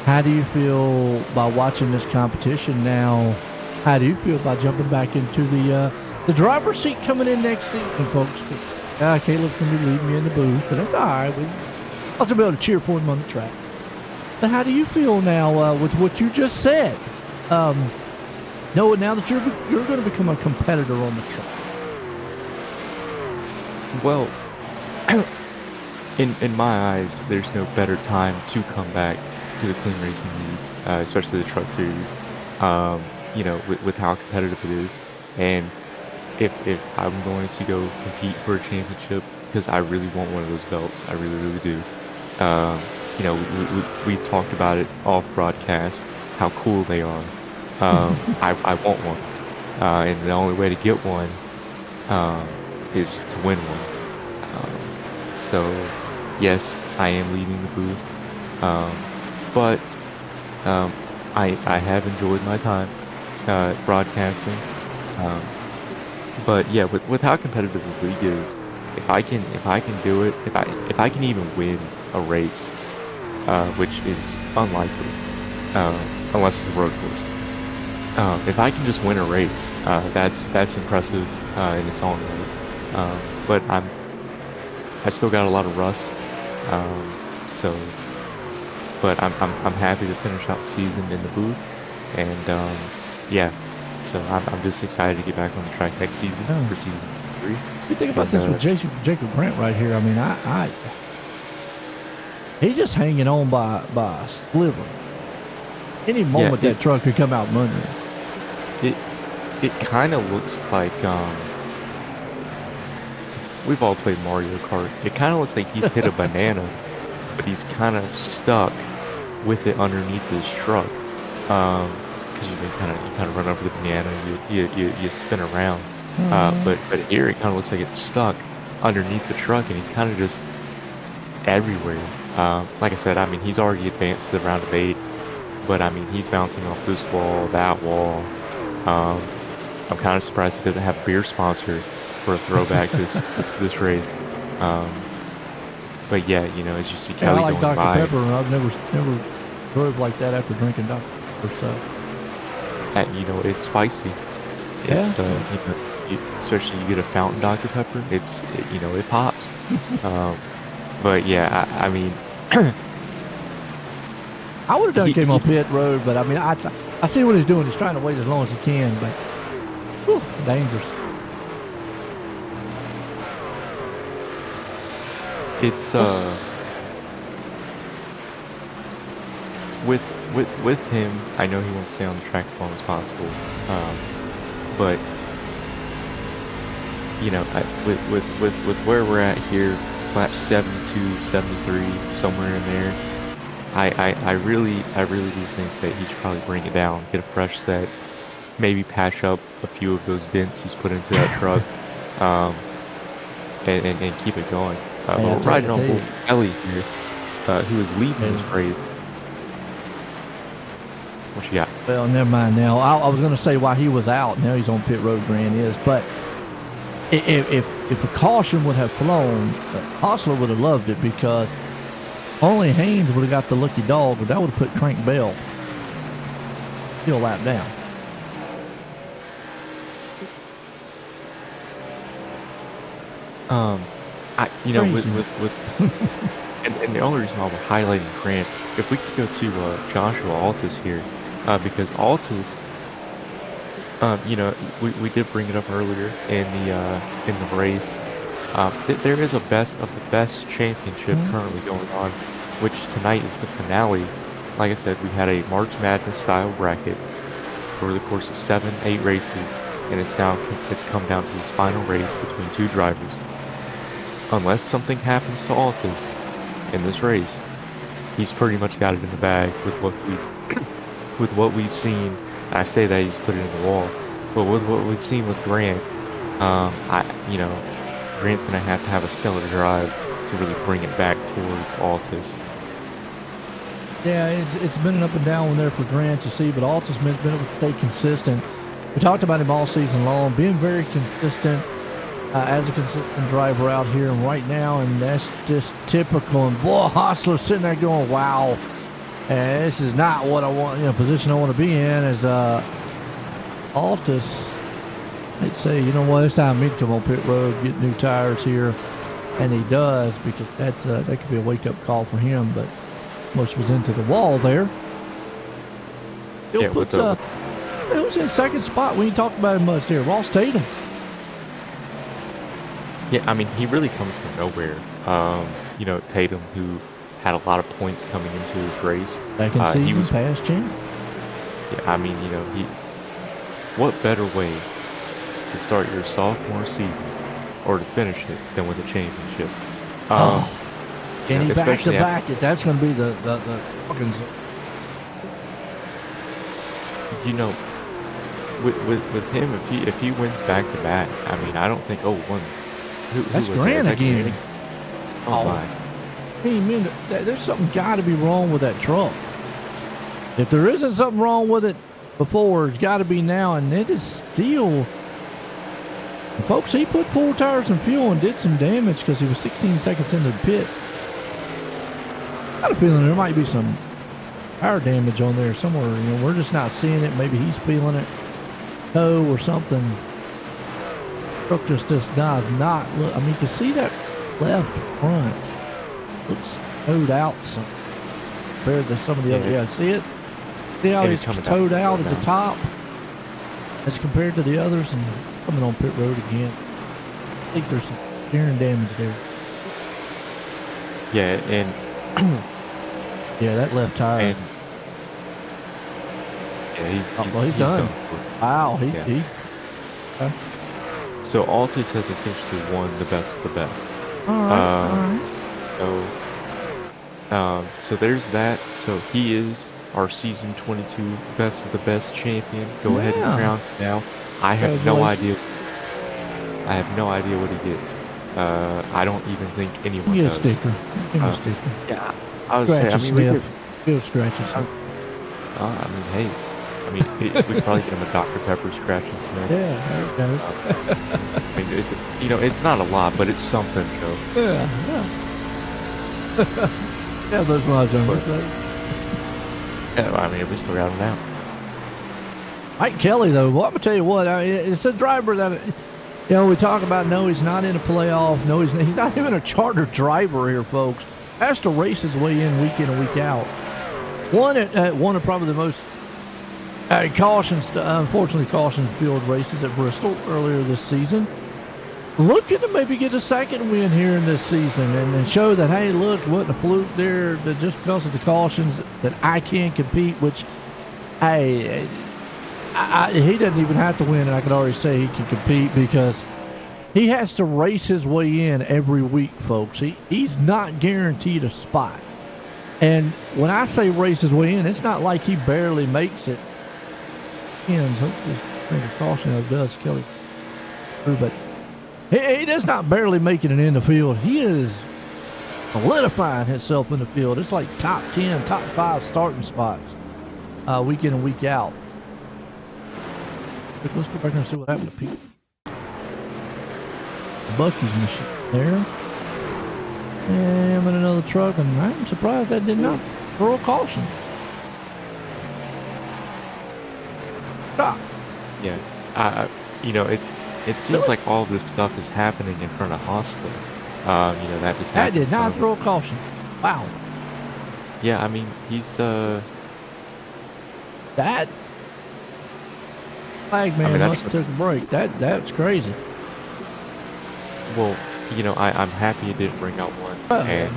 How do you feel by watching this competition now? How do you feel about jumping back into the driver's seat coming in next season, folks? Caleb's going to be leading me in the booth, but that's all right. I'll still be able to cheer for him on the track. But how do you feel now with what you just said? No, now that you're going to become a competitor on the track. Well, in my eyes, there's no better time to come back to the Clean Racing League, especially the Truck Series. You know, with how competitive it is, and if I'm going to go compete for a championship, because I really want one of those belts, I really, really do. You know, we talked about it off broadcast, how cool they are. I want one, and the only way to get one is to win one. So, yes, I am leaving the booth, but I have enjoyed my time broadcasting. But yeah, with how competitive the league is, if I can do it, if I can even win a race, which is unlikely, unless it's a road course. If I can just win a race, that's impressive in its own right. But I still got a lot of rust, so. But I'm happy to finish out the season in the booth, and yeah. So I'm just excited to get back on the track next season for season 3. You think about this with Jacob Grant right here. I mean, he's just hanging on by a sliver. Any moment that truck could come out from under him. It kind of looks like we've all played Mario Kart. It kind of looks like he's hit a banana, but he's kind of stuck with it underneath his truck. Because you kind of run over the banana, you spin around. But here it kind of looks like it's stuck underneath the truck, and he's kind of just everywhere. Like I said, I mean, he's already advanced to the round of 8, but I mean, he's bouncing off this wall, that wall. I'm kind of surprised he doesn't have a beer sponsor for a throwback this race. But yeah, you know, as you see Kelly I like going Dr. by. Pepper, and I've never drove like that after drinking Dr. Pepper. So. You know, it's spicy. It's you know, especially you get a fountain Dr. Pepper. You know, it pops. But yeah, I mean, I would have done came on pit road, but I mean, I see what he's doing. He's trying to wait as long as he can, but whew, dangerous. It's with him, I know he wants to stay on the track as long as possible, but you know, with where we're at here, it's lap 72, 73, somewhere in there. I really do think that he should probably bring it down, get a fresh set, maybe patch up a few of those dents he's put into that truck, and keep it going. But we're riding on Bull Kelly here, who is leading this race. What you got? Well, never mind now. I was going to say why he was out. Now he's on pit road, Grant is. But if a caution would have flown, Hostler would have loved it because only Haynes would have got the lucky dog, but that would have put Crank Bell still lap down. You know, with and the only reason why we're highlighting Grant, if we could go to Joshua Altus here, because Altus, you know, we did bring it up earlier in the race. There is a best of the best championship currently going on, which tonight is the finale. Like I said, we had a March Madness style bracket over the course of 7-8 races, and it's come down to this final race between 2 drivers. Unless something happens to Altus in this race, he's pretty much got it in the bag with what we've seen. I say that he's put it in the wall, but with what we've seen with Grant, you know, Grant's gonna have to have a stellar drive to really bring it back towards Altus. Yeah, it's been an up and down one there for Grant, you see, but Altus has been able to stay consistent. We talked about him all season long, being very consistent. As a consistent driver out here and right now, and that's just typical. And boy, Hostler sitting there going, wow, this is not what I want, you know, position I want to be in. As Altus, I'd say, you know what, it's time for me to come on pit road, get new tires here, and he does, because that could be a wake-up call for him. But Much was into the wall there. Still Yeah, puts who's in second spot? We ain't talked about him much there. Ross Tatum. Yeah, I mean, he really comes from nowhere. You know, Tatum, who had a lot of points coming into his race. Second he season, was, past champ. yeah, I mean, you know, what better way to start your sophomore season or to finish it than with a championship? And he back to especially back it. That's going to be the fucking. You know, with him, if he wins back to back, I mean, I don't think who That's was Grant that? again. Oh my! Hey man, there's something got to be wrong with that truck. If there isn't something wrong with it before, it's got to be now, and it is still. Folks, he put 4 tires in fuel and did some damage because he was 16 seconds into the pit. I got a feeling there might be some tire damage on there somewhere. You know, we're just not seeing it. Maybe he's feeling it. Toe or something. Truck just does not look. I mean, you can see that left front looks towed out some compared to some of the other. Yeah, see it? See how it's towed out at the top as compared to the others, and coming on pit road again. I think there's some steering damage there. Yeah, and yeah, that left tire. And, yeah, he's done. Wow, So Altus has officially won the best of the best. All right. So there's that. So he is our season 22 best of the best champion. Go ahead and crown him now. I have no idea. I have no idea what he gets. I don't even think anyone Get a does. sticker. Give me a sticker. Yeah, I was saying. I mean, we could. Go scratch yourself. I mean, hey. I mean, we could probably get him a Dr. Pepper scratches tonight. Yeah, there you go. I mean, it's not a lot, but it's something, Joe. Yeah. Yeah, those ones on birthday. Yeah, I mean, we still got him now. Mike Kelly, though, well, I'm gonna tell you what. It's a driver that, we talk about. No, he's not in a playoff. No, he's not even a charter driver here, folks. Has to race his way in and week out. One of probably the most unfortunately caution field races at Bristol earlier this season. Looking to maybe get a second win here in this season and show that, hey, look, it wasn't a fluke there, that just because of the cautions that I can't compete, which, hey, he doesn't even have to win, and I can already say he can compete because he has to race his way in every week, folks. He's not guaranteed a spot. And when I say race his way in, it's not like he barely makes it. Hopefully, caution does Kelly. But he does not barely making it in the field. He is solidifying himself in the field. It's like top 10, top 5 starting spots week in and week out. Let's go back and see what happened to Pete. Bucky's machine there. And in another truck, and I'm surprised that did not throw a caution. Stop. Yeah, it seems like all this stuff is happening in front of Hostler. That just that did not throw a caution. Wow. Yeah, I mean he's that flag man must have took a break. That's crazy. Well, I'm happy it didn't bring out one, and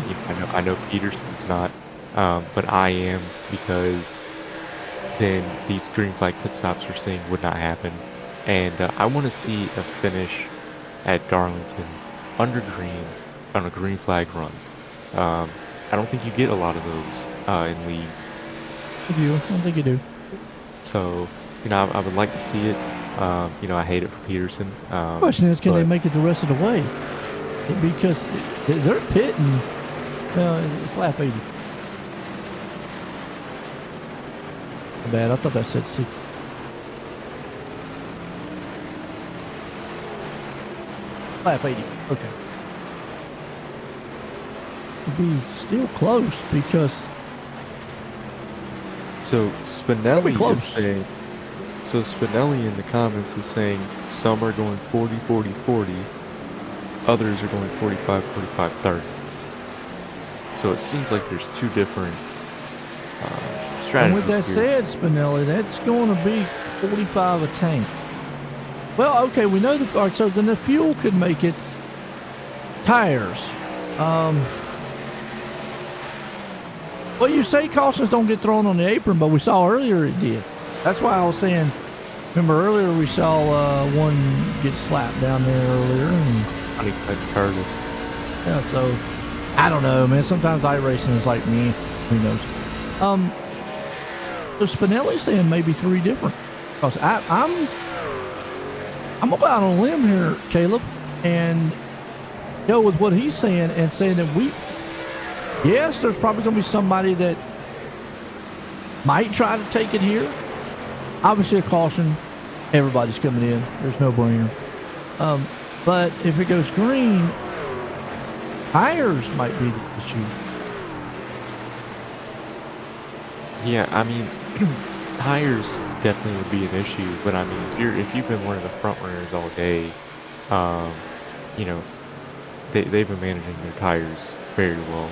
I know Peterson's not, but I am, because then these green flag pit stops we're seeing would not happen, and I want to see a finish at Darlington under green on a green flag run. I don't think you get a lot of those in leagues. You do. I don't think you do. So, I would like to see it. I hate it for Peterson. The question is, can they make it the rest of the way? Because they're pitting. It's lap 80. Bad. I thought that said 6. Lap 80. Okay. It'd be still close because. So Spinelli is saying. So Spinelli in the comments is saying some are going 40, 40, 40. Others are going 45, 45, 30. So it seems like there's two different strategy. And with that said, Spinelli, that's going to be 45 a tank. Well, okay, we know the. All right, so then the fuel could make it. Tires. Well, you say cautions don't get thrown on the apron, but we saw earlier it did. That's why I was saying. Remember earlier we saw one get slapped down there earlier. And, Curtis. yeah, so I don't know, man. Sometimes iRacing is like me. Who knows? So Spinelli's saying maybe 3 different. Because I'm about on a limb here, Caleb, and go with what he's saying and saying that yes, there's probably going to be somebody that might try to take it here. Obviously, a caution. Everybody's coming in. There's no brainer. But if it goes green, tires might be the issue. Yeah, I mean, tires definitely would be an issue. But I mean, if you've been one of the front runners all day, you know, they've been managing their tires very well.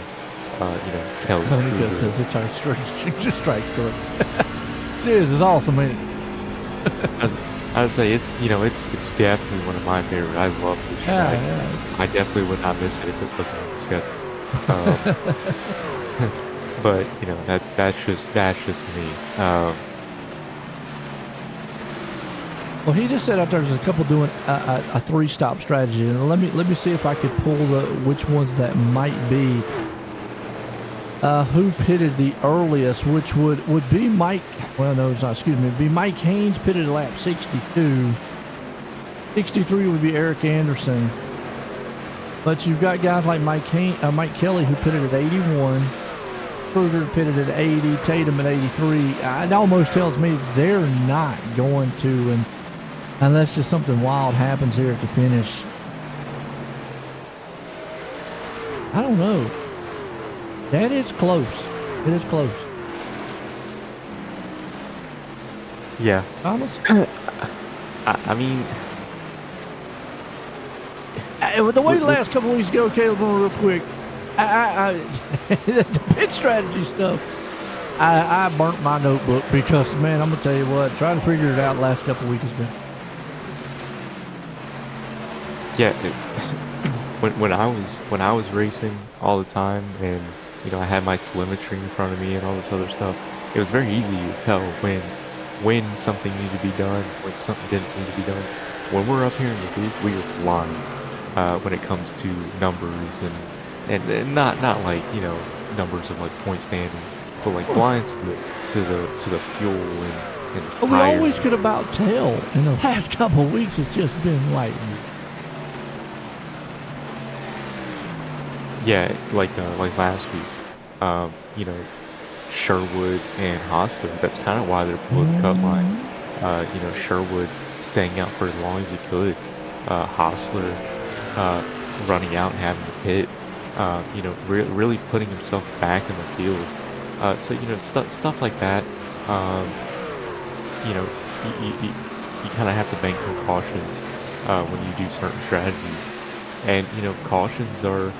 You know, Kelly. Says the tire strike through. It is. It's awesome, ain't it? I would say it's definitely one of my favorite. I love this track. Yeah. I definitely would not miss it if it wasn't on the schedule. But you know that's just me. Well, he just said out there's a couple doing a 3-stop strategy, and let me see if I could pull which ones that might be. Who pitted the earliest, which would be Mike. Well, no, it's not. Excuse me. It'd be Mike Haynes pitted at lap 62. 63 would be Eric Anderson. But you've got guys like Mike Kelly who pitted at 81. Kruger pitted at 80. Tatum at 83. It almost tells me they're not going to, unless just something wild happens here at the finish. I don't know. That is close. It is close. Yeah. Thomas? I mean, the way the last couple weeks go, Caleb, real quick, the pit strategy stuff, I burnt my notebook because, man, I'm going to tell you what, trying to figure it out the last couple weeks has been. Yeah. When I was racing all the time and you know I had my telemetry in front of me and all this other stuff, it was very easy to tell when something needed to be done, when something didn't need to be done. When we're up here in the booth, we are blind when it comes to numbers and not like you know numbers of like point standing, but like blind to the fuel and the We tire. always could about tell. In the last couple of weeks, it's just been like. Yeah, like last week, you know, Sherwood and Hostler. That's kind of why they're below the cut line. You know, Sherwood staying out for as long as he could. Hostler running out and having to pit. You know, really putting himself back in the field. So you know, stuff like that. You know, you kind of have to bank on cautions when you do certain strategies, and you know, cautions are.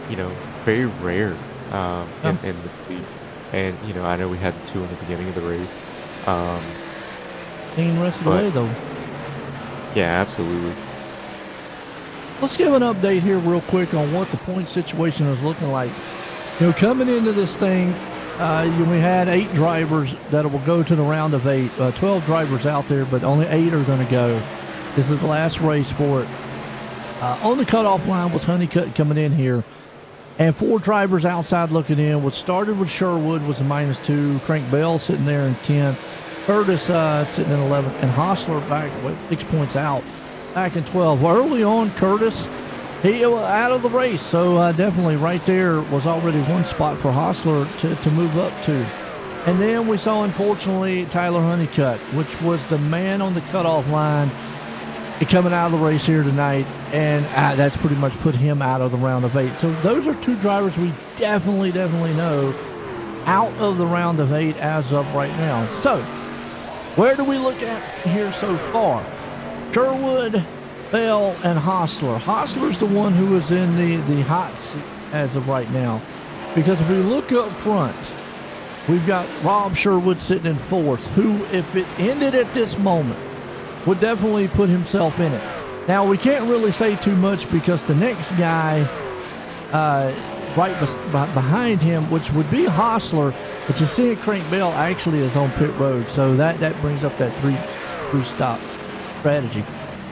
You know, very rare in this league. And, you know, I know we had 2 in the beginning of the race. Clean rest of the way, though. Yeah, absolutely. Let's give an update here real quick on what the point situation is looking like. You know, coming into this thing, we had 8 drivers that will go to the round of 8. 12 drivers out there, but only 8 are going to go. This is the last race for it. On the cutoff line was Honeycutt coming in here, and 4 drivers outside looking in. What started with Sherwood was a -2. Crank Bell sitting there in 10th. Curtis sitting in 11th, and Hostler back 6 points out, back in 12th. Well, early on, Curtis, he was out of the race, so definitely right there was already 1 spot for Hostler to move up to. And then we saw, unfortunately, Tyler Honeycutt, which was the man on the cutoff line, coming out of the race here tonight, and that's pretty much put him out of the round of 8. So those are 2 drivers we definitely know out of the round of 8 as of right now. So where do we look at here so far? Sherwood, Bell, and Hostler. Hostler's the one who is in the hot seat as of right now, because if we look up front, we've got Rob Sherwood sitting in 4th, who, if it ended at this moment, would definitely put himself in it. Now, we can't really say too much because the next guy behind him, which would be Hostler, but you see Crank Bell actually is on pit road, so that brings up that three-stop strategy.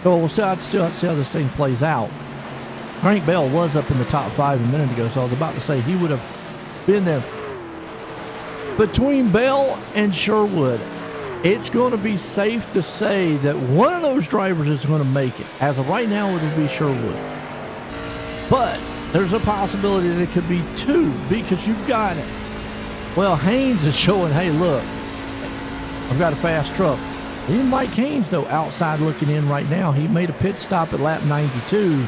So we'll see how this thing plays out. Crank Bell was up in the top 5 a minute ago, so I was about to say he would have been there. Between Bell and Sherwood, it's going to be safe to say that one of those drivers is going to make it. As of right now, it will be Sherwood. But there's a possibility that it could be 2 because you've got it. Well, Haynes is showing, hey, look, I've got a fast truck. Even Mike Haynes, though, outside looking in right now, he made a pit stop at lap 92.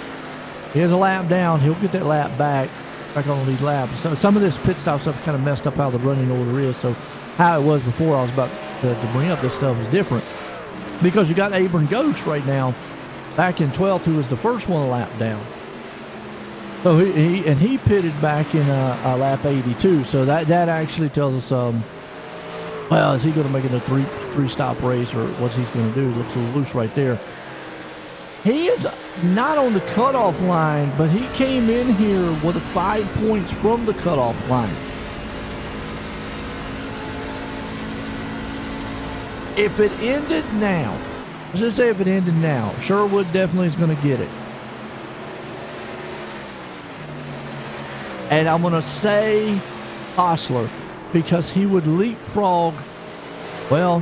He has a lap down. He'll get that lap back on the lead lap. So some of this pit stop stuff kind of messed up how the running order is. So how it was before I was about to bring up this stuff is different. Because you got Abram Ghost right now back in 12th, who was the first one a lap down. So he pitted back in lap 82. So that actually tells us, well, is he going to make it a three-stop race, or what's he's going to do? It looks a little loose right there. He is not on the cutoff line, but he came in here with 5 points from the cutoff line. If it ended now, let's just say if it ended now, Sherwood definitely is going to get it. And I'm going to say Hostler, because he would leapfrog, well,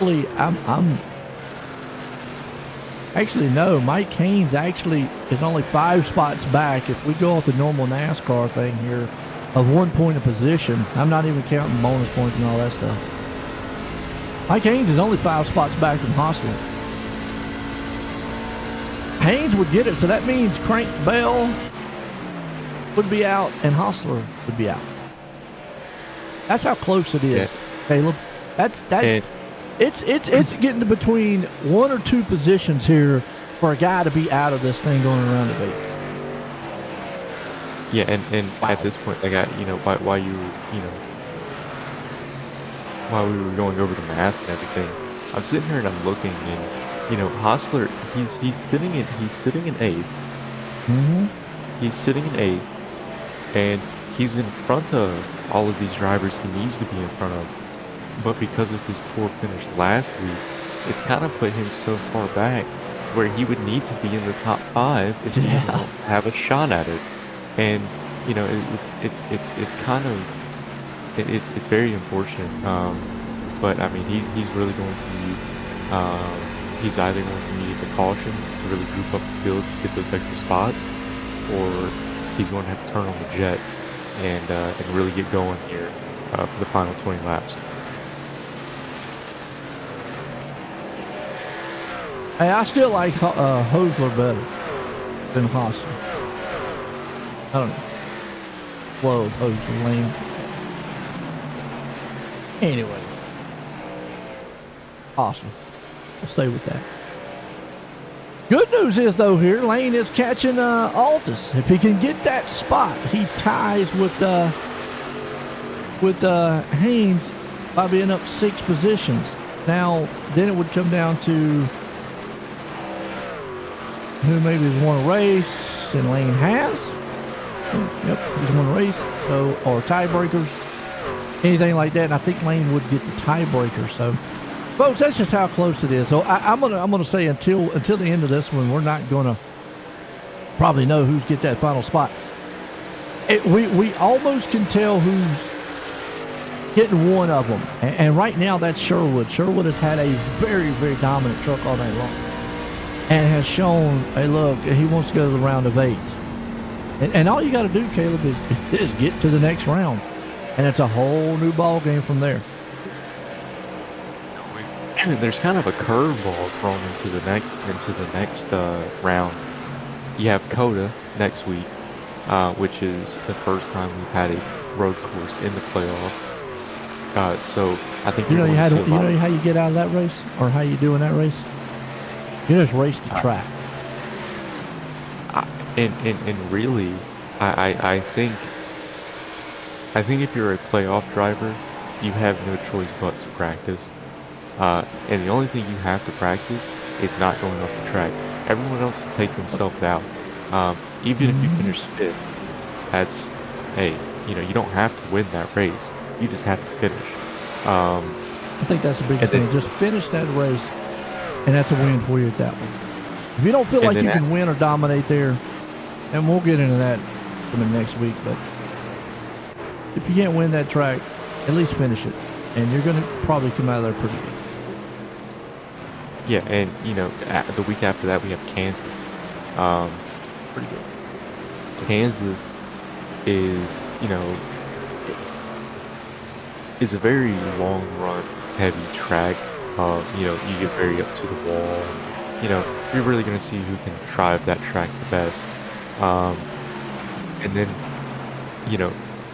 I'm actually, no, Mike Haynes actually is only 5 spots back. If we go off the normal NASCAR thing here of 1 point of position, I'm not even counting bonus points and all that stuff. Mike Haynes is only 5 spots back from Hostler. Haynes would get it, so that means Crank Bell would be out and Hostler would be out. That's how close it is, Caleb. That's it's getting to between 1 or 2 positions here for a guy to be out of this thing going around the gate. Yeah, and wow. At this point, like while we were going over the math and everything, I'm sitting here and I'm looking, and Hostler, he's sitting in 8th. Mm-hmm. He's sitting in 8th, and he's in front of all of these drivers he needs to be in front of. But because of his poor finish last week, it's kind of put him so far back to where he would need to be in the top 5 if he wants to have a shot at it. And it's kind of it's very unfortunate. But I mean, he's really going to need he's either going to need the caution to really group up the field to get those extra spots, or he's going to have to turn on the jets and really get going here for the final 20 laps. Hey, I still like Hosler better than Hostler. I don't know. Whoa, Hosler lane. Anyway. Awesome. We'll stay with that. Good news is, though, here, Lane is catching Altus. If he can get that spot, he ties with Haynes by being up 6 positions. Now, then it would come down to who maybe has won a race, and Lane has. Yep, he's won a race. So, or tiebreakers, anything like that. And I think Lane would get the tiebreaker. So, folks, that's just how close it is. So I'm gonna say until the end of this one, we're not gonna probably know who's get that final spot. We almost can tell who's getting one of them, and right now that's Sherwood. Sherwood has had a very, very dominant truck all night long, and has shown, hey, look, he wants to go to the round of 8. And all you got to do, Caleb, is get to the next round, and it's a whole new ball game from there. There's kind of a curveball thrown into the next round. You have Coda next week, which is the first time we've had a road course in the playoffs. So I think you know how you get out of that race, or how you do in that race. You just race the track. And really, I think I think if you're a playoff driver, you have no choice but to practice. And the only thing you have to practice is not going off the track. Everyone else will take themselves out. Even if you finish fifth, that's, hey, you don't have to win that race. You just have to finish. I think that's the biggest thing. Just finish that race, and that's a win for you at that one. If you don't feel like you can win or dominate there, and we'll get into that in the next week, but if you can't win that track, at least finish it, and you're going to probably come out of there pretty good. Yeah, and the week after that we have Kansas. Pretty good. Kansas is, is a very long run, heavy track. You get very up to the wall. You're really going to see who can drive that track the best. And then,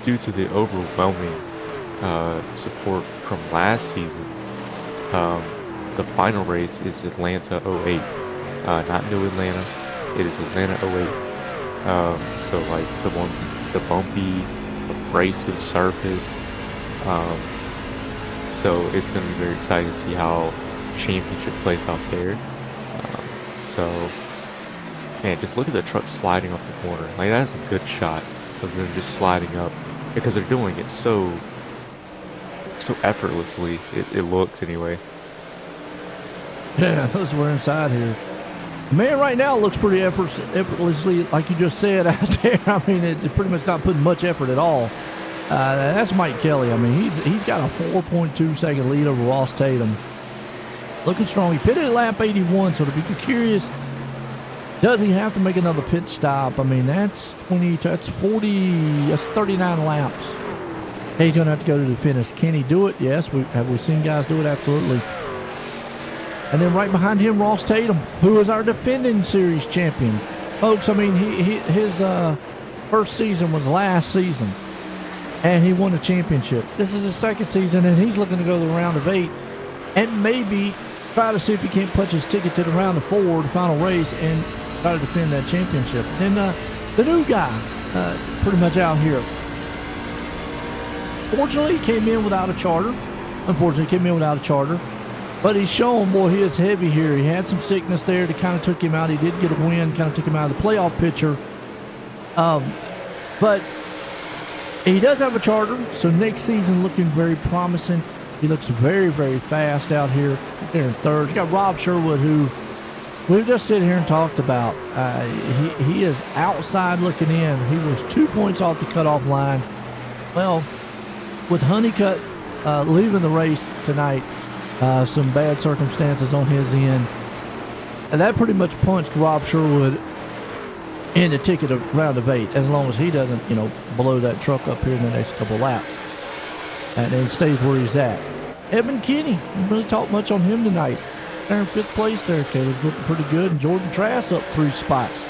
due to the overwhelming support from last season, the final race is Atlanta 08. Not New Atlanta. It is Atlanta 08. So like the bumpy, abrasive surface. So it's going to be very exciting to see how championship plays out there. Man, just look at the truck sliding off the corner. Like, that's a good shot of them just sliding up, because they're doing it so effortlessly. It looks anyway. Yeah, those we're inside here. Man, right now it looks pretty effortlessly, like you just said out there. I mean, it's pretty much not putting much effort at all. That's Mike Kelly. I mean, he's got a 4.2 second lead over Ross Tatum. Looking strong. He pitted at lap 81, so to be curious, does he have to make another pit stop? I mean, that's 39 laps. He's going to have to go to the finish. Can he do it? Yes. Have we seen guys do it? Absolutely. And then right behind him, Ross Tatum, who is our defending series champion. Folks, I mean, his first season was last season, and he won a championship. This is his second season, and he's looking to go to the round of 8 and maybe try to see if he can't punch his ticket to the round of 4, the final race, and try to defend that championship. Then the new guy, pretty much out here. Fortunately, he came in without a charter. Unfortunately, he came in without a charter. But he's shown, boy, he is heavy here. He had some sickness there that kind of took him out. He did get a win, kind of took him out of the playoff picture. But he does have a charter, so next season looking very promising. He looks very, very fast out here. There in third. You got Rob Sherwood, who we've just sit here and talked about. He is outside looking in. He was 2 points off the cutoff line. Well, with Honeycutt leaving the race tonight, some bad circumstances on his end, and that pretty much punched Rob Sherwood in the ticket of round of 8, as long as he doesn't, blow that truck up here in the next couple laps. And then stays where he's at. Evan Kinney, didn't really talk much on him tonight. There in 5th place there, Caleb, looking pretty good. And Jordan Trask up 3 spots,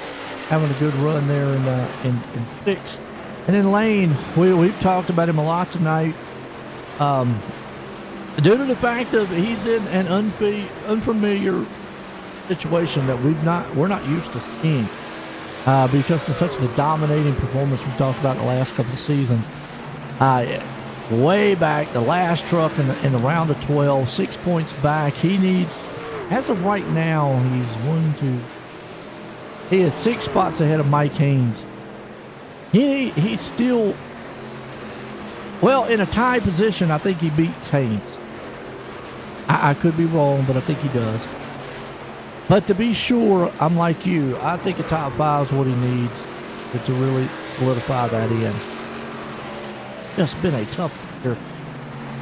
having a good run there in 6th. And then Lane, we've talked about him a lot tonight. Due to the fact that he's in an unfamiliar situation that we're not used to seeing, because of such the dominating performance we talked about in the last couple of seasons. Way back, the last truck in the round of 12, 6 points back. He needs, as of right now, he is 6 spots ahead of Mike Haynes. He's still, well, in a tie position. I think he beats Haynes. I could be wrong, but I think he does. But to be sure, I'm like you. I think a top 5 is what he needs to really solidify that in. Just been a tough year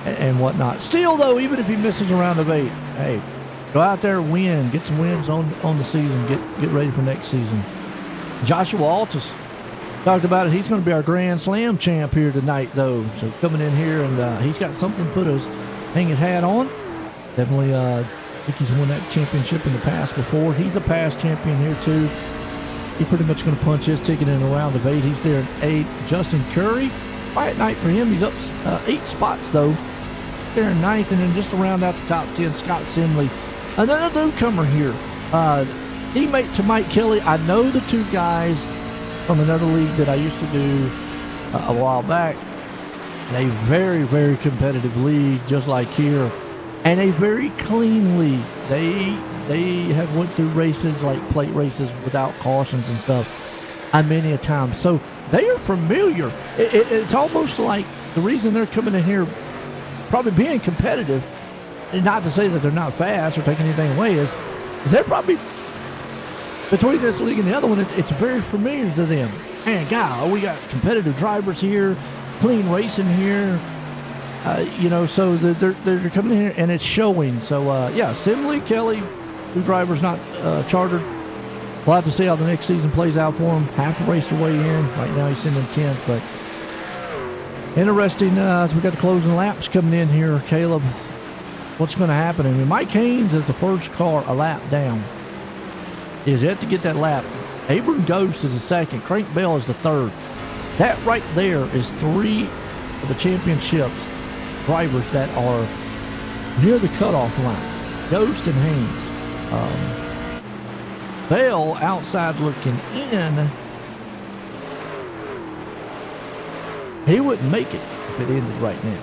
and whatnot. Still, though, even if he misses a round of 8, hey, go out there and win. Get some wins on the season. Get ready for next season. Joshua Altus, talked about it. He's going to be our Grand Slam champ here tonight, though. So coming in here, and he's got something to hang his hat on. Definitely, I think he's won that championship in the past before. He's a past champion here, too. He's pretty much going to punch his ticket in a round of 8. He's there at 8. Justin Curry, quiet night for him. He's up 8 spots, though. There in 9th, and then just to round out the top 10, Scott Simley. Another newcomer here. Teammate to Mike Kelly. I know the 2 guys from another league that I used to do a while back. a very, very competitive league, just like here, and a very clean league. They have went through races like plate races without cautions and stuff many a time. So they are familiar. It's almost like the reason they're coming in here, probably being competitive, and not to say that they're not fast or taking anything away, is they're probably, between this league and the other one, it's very familiar to them. Man, God, we got competitive drivers here, clean racing here. So they're coming in here and it's showing. So yeah, Simley, Kelly, two drivers not chartered. We'll have to see how the next season plays out for them. Have to race their way in. Right now he's in the 10th, but interesting as we got the closing laps coming in here. Caleb, what's going to happen? I mean, Mike Haynes is the first car a lap down. He has yet to get that lap. Abram Ghost is the second. Crank Bell is the third. That right there is three of the championships drivers that are near the cutoff line. Ghost and Haynes. Bell outside looking in. He wouldn't make it if it ended right now.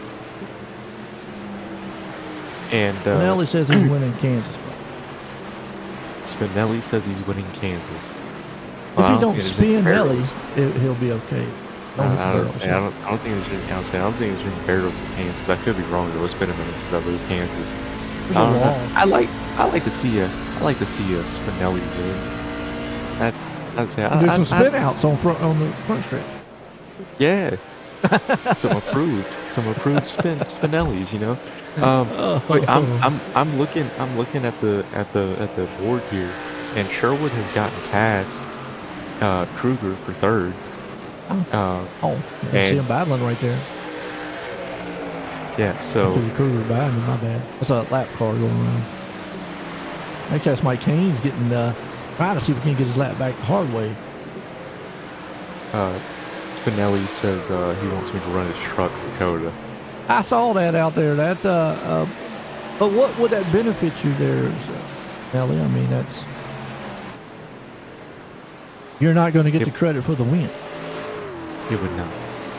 And Spinelli says he's winning Kansas. Spinelli says he's winning Kansas. If you don't spin Nelly, he'll be okay. I don't think there's any barrels in Kansas. I could be wrong though. It's been a minute since I was Kansas. I like to see a Spinelli win. There's some spin outs on the front stretch. Yeah. some approved Spinellis, you know. But I'm looking at the board here, and Sherwood has gotten past Kruger for third. You can see him battling right there. Yeah, so Kruger behind me, my bad. That's a lap car going around. Actually, that's Mike Haynes getting trying to see if he can get his lap back the hard way. Spinelli says he wants me to run his truck for Coda. I saw that out there. That but what would that benefit you there, Nelly? I mean, that's, you're not going to get the credit for the win. It would not.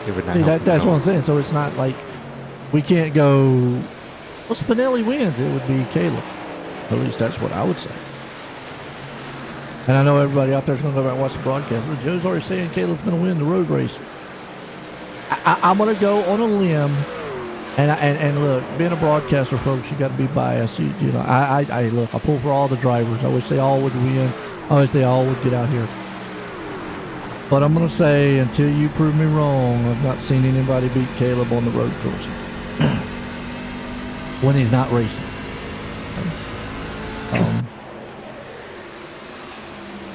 It would not. See, that's what I'm saying. So it's not like we can't go, well, Spinelli wins. It would be Caleb. At least that's what I would say. And I know everybody out there is going to go back and watch the broadcast. But Joe's already saying Caleb's going to win the road race. I'm going to go on a limb. And look, being a broadcaster, folks, you got to be biased. You know, I look, I pull for all the drivers. I wish they all would win. I wish they all would get out here. But I'm going to say, until you prove me wrong, I've not seen anybody beat Caleb on the road courses when he's not racing.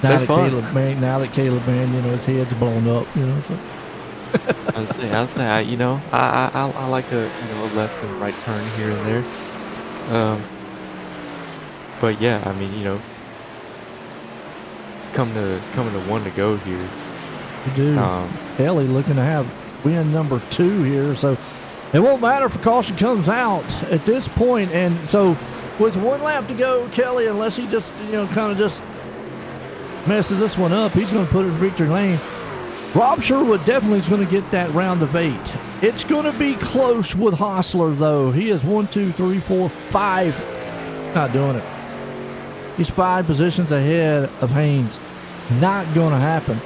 Now that Caleb, man, you know, his head's blown up, you know. So. I say, you know, I like a left and right turn here and there. But yeah, I mean, you know, coming to one to go here. You do. Kelly looking to have win number 2 here, so it won't matter if a caution comes out at this point. And so, with one lap to go, Kelly, unless he just, you know, kind of just messes this one up, he's going to put it in victory lane. Rob Sherwood definitely is going to get that round of 8. It's going to be close with Hostler, though. He is 1, 2, 3, 4, 5. Not doing it. He's 5 positions ahead of Haynes. Not going to happen.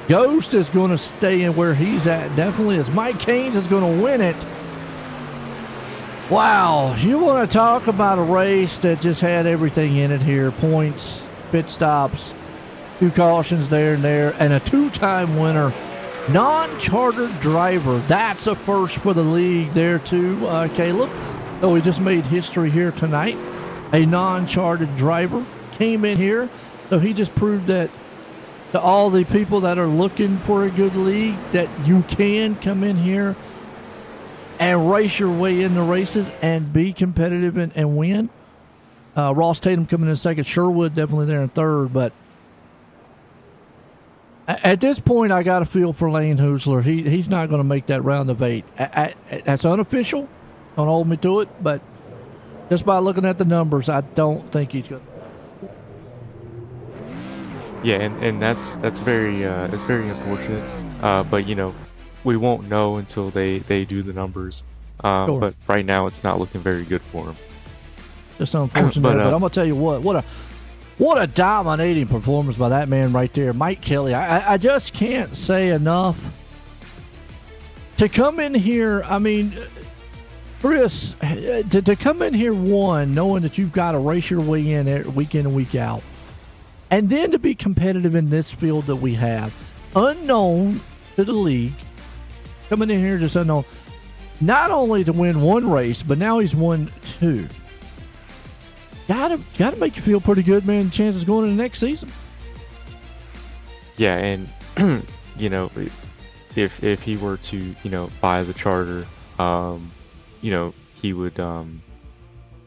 Ghost is going to stay in where he's at. Definitely is. Mike Haynes is going to win it. Wow. You want to talk about a race that just had everything in it here. Points, pit stops, 2 cautions there and there, and a 2-time winner. Non-chartered driver. That's a first for the league there too, Caleb. So we just made history here tonight. A non-chartered driver came in here. So he just proved that to all the people that are looking for a good league, that you can come in here and race your way in the races and be competitive and win. Ross Tatum coming in second. Sherwood definitely there in third. But at this point, I got a feel for Lane Hoosler. He's not going to make that round of 8. That's unofficial. Don't hold me to it. But just by looking at the numbers, I don't think he's going to. Yeah, and that's very unfortunate. But you know, we won't know until they do the numbers. Sure. But right now it's not looking very good for him. Just unfortunate. but I'm gonna tell you what a dominating performance by that man right there, Mike Kelly. I just can't say enough. To come in here, I mean, Chris, to come in here knowing that you've got to race your way in week and week out, and then to be competitive in this field that we have, unknown to the league, coming in here just unknown, not only to win one race, but now he's won two. Gotta make you feel pretty good, man. Chances going into next season. Yeah, and you know, if he were to buy the charter, he would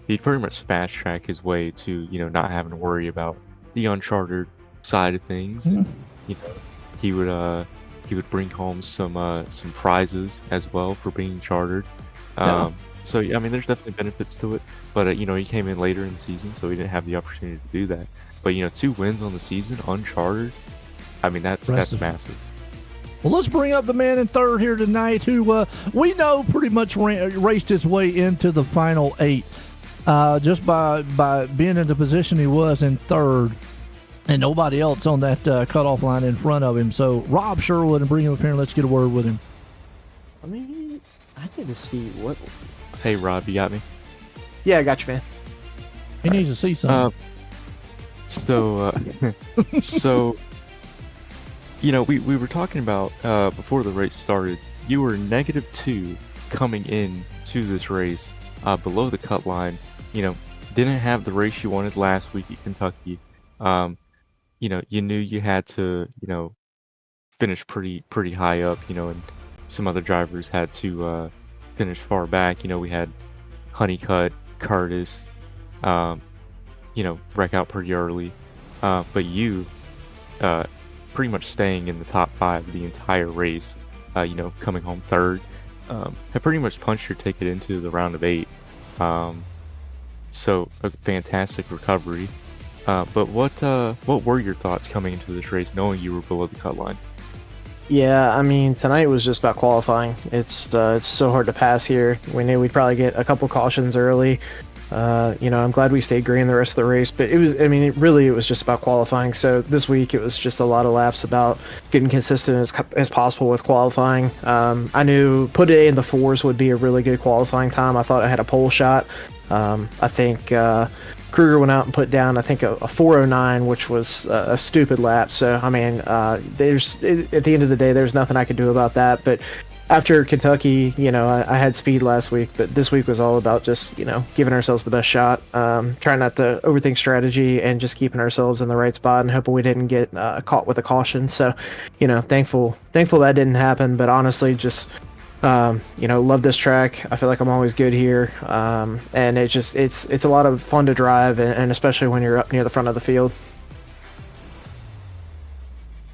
he'd pretty much fast track his way to not having to worry about the unchartered side of things. Mm-hmm. And, he would bring home some prizes as well for being chartered. Yeah. So I mean, there's definitely benefits to it, but he came in later in the season, so he didn't have the opportunity to do that. But 2 wins on the season, unchartered. I mean, that's massive. Well, let's bring up the man in third here tonight, who we know pretty much raced his way into the final 8, just by being in the position he was in third, and nobody else on that cutoff line in front of him. So Rob Sherwood, and bring him up here and let's get a word with him. I mean, I need to see what. Hey, Rob, you got me? Yeah, I got you, man. He needs to see something. So, we were talking about before the race started. You were -2 coming in to this race, below the cut line. Didn't have the race you wanted last week at Kentucky. You knew you had to, finish pretty high up. And some other drivers had to finish far back. We had Honeycutt, Curtis, wreck out pretty early. But you, pretty much staying in the top 5 the entire race, coming home third, have pretty much punched your ticket into the round of 8. So a fantastic recovery. But what were your thoughts coming into this race, knowing you were below the cut line? Yeah, I mean, tonight was just about qualifying. It's so hard to pass here. We knew we'd probably get a couple cautions early. I'm glad we stayed green the rest of the race, but it was just about qualifying. So this week it was just a lot of laps about getting consistent as possible with qualifying. I knew put it in the 4s would be a really good qualifying time. I thought I had a pole shot. I think Kruger went out and put down, I think, a 4:09, which was a stupid lap. So, I mean, at the end of the day, there's nothing I could do about that. But after Kentucky, I had speed last week, but this week was all about just, giving ourselves the best shot, trying not to overthink strategy and just keeping ourselves in the right spot and hoping we didn't get caught with a caution. So, thankful that didn't happen. But honestly, just love this track. I feel like I'm always good here, and it's a lot of fun to drive, and especially when you're up near the front of the field.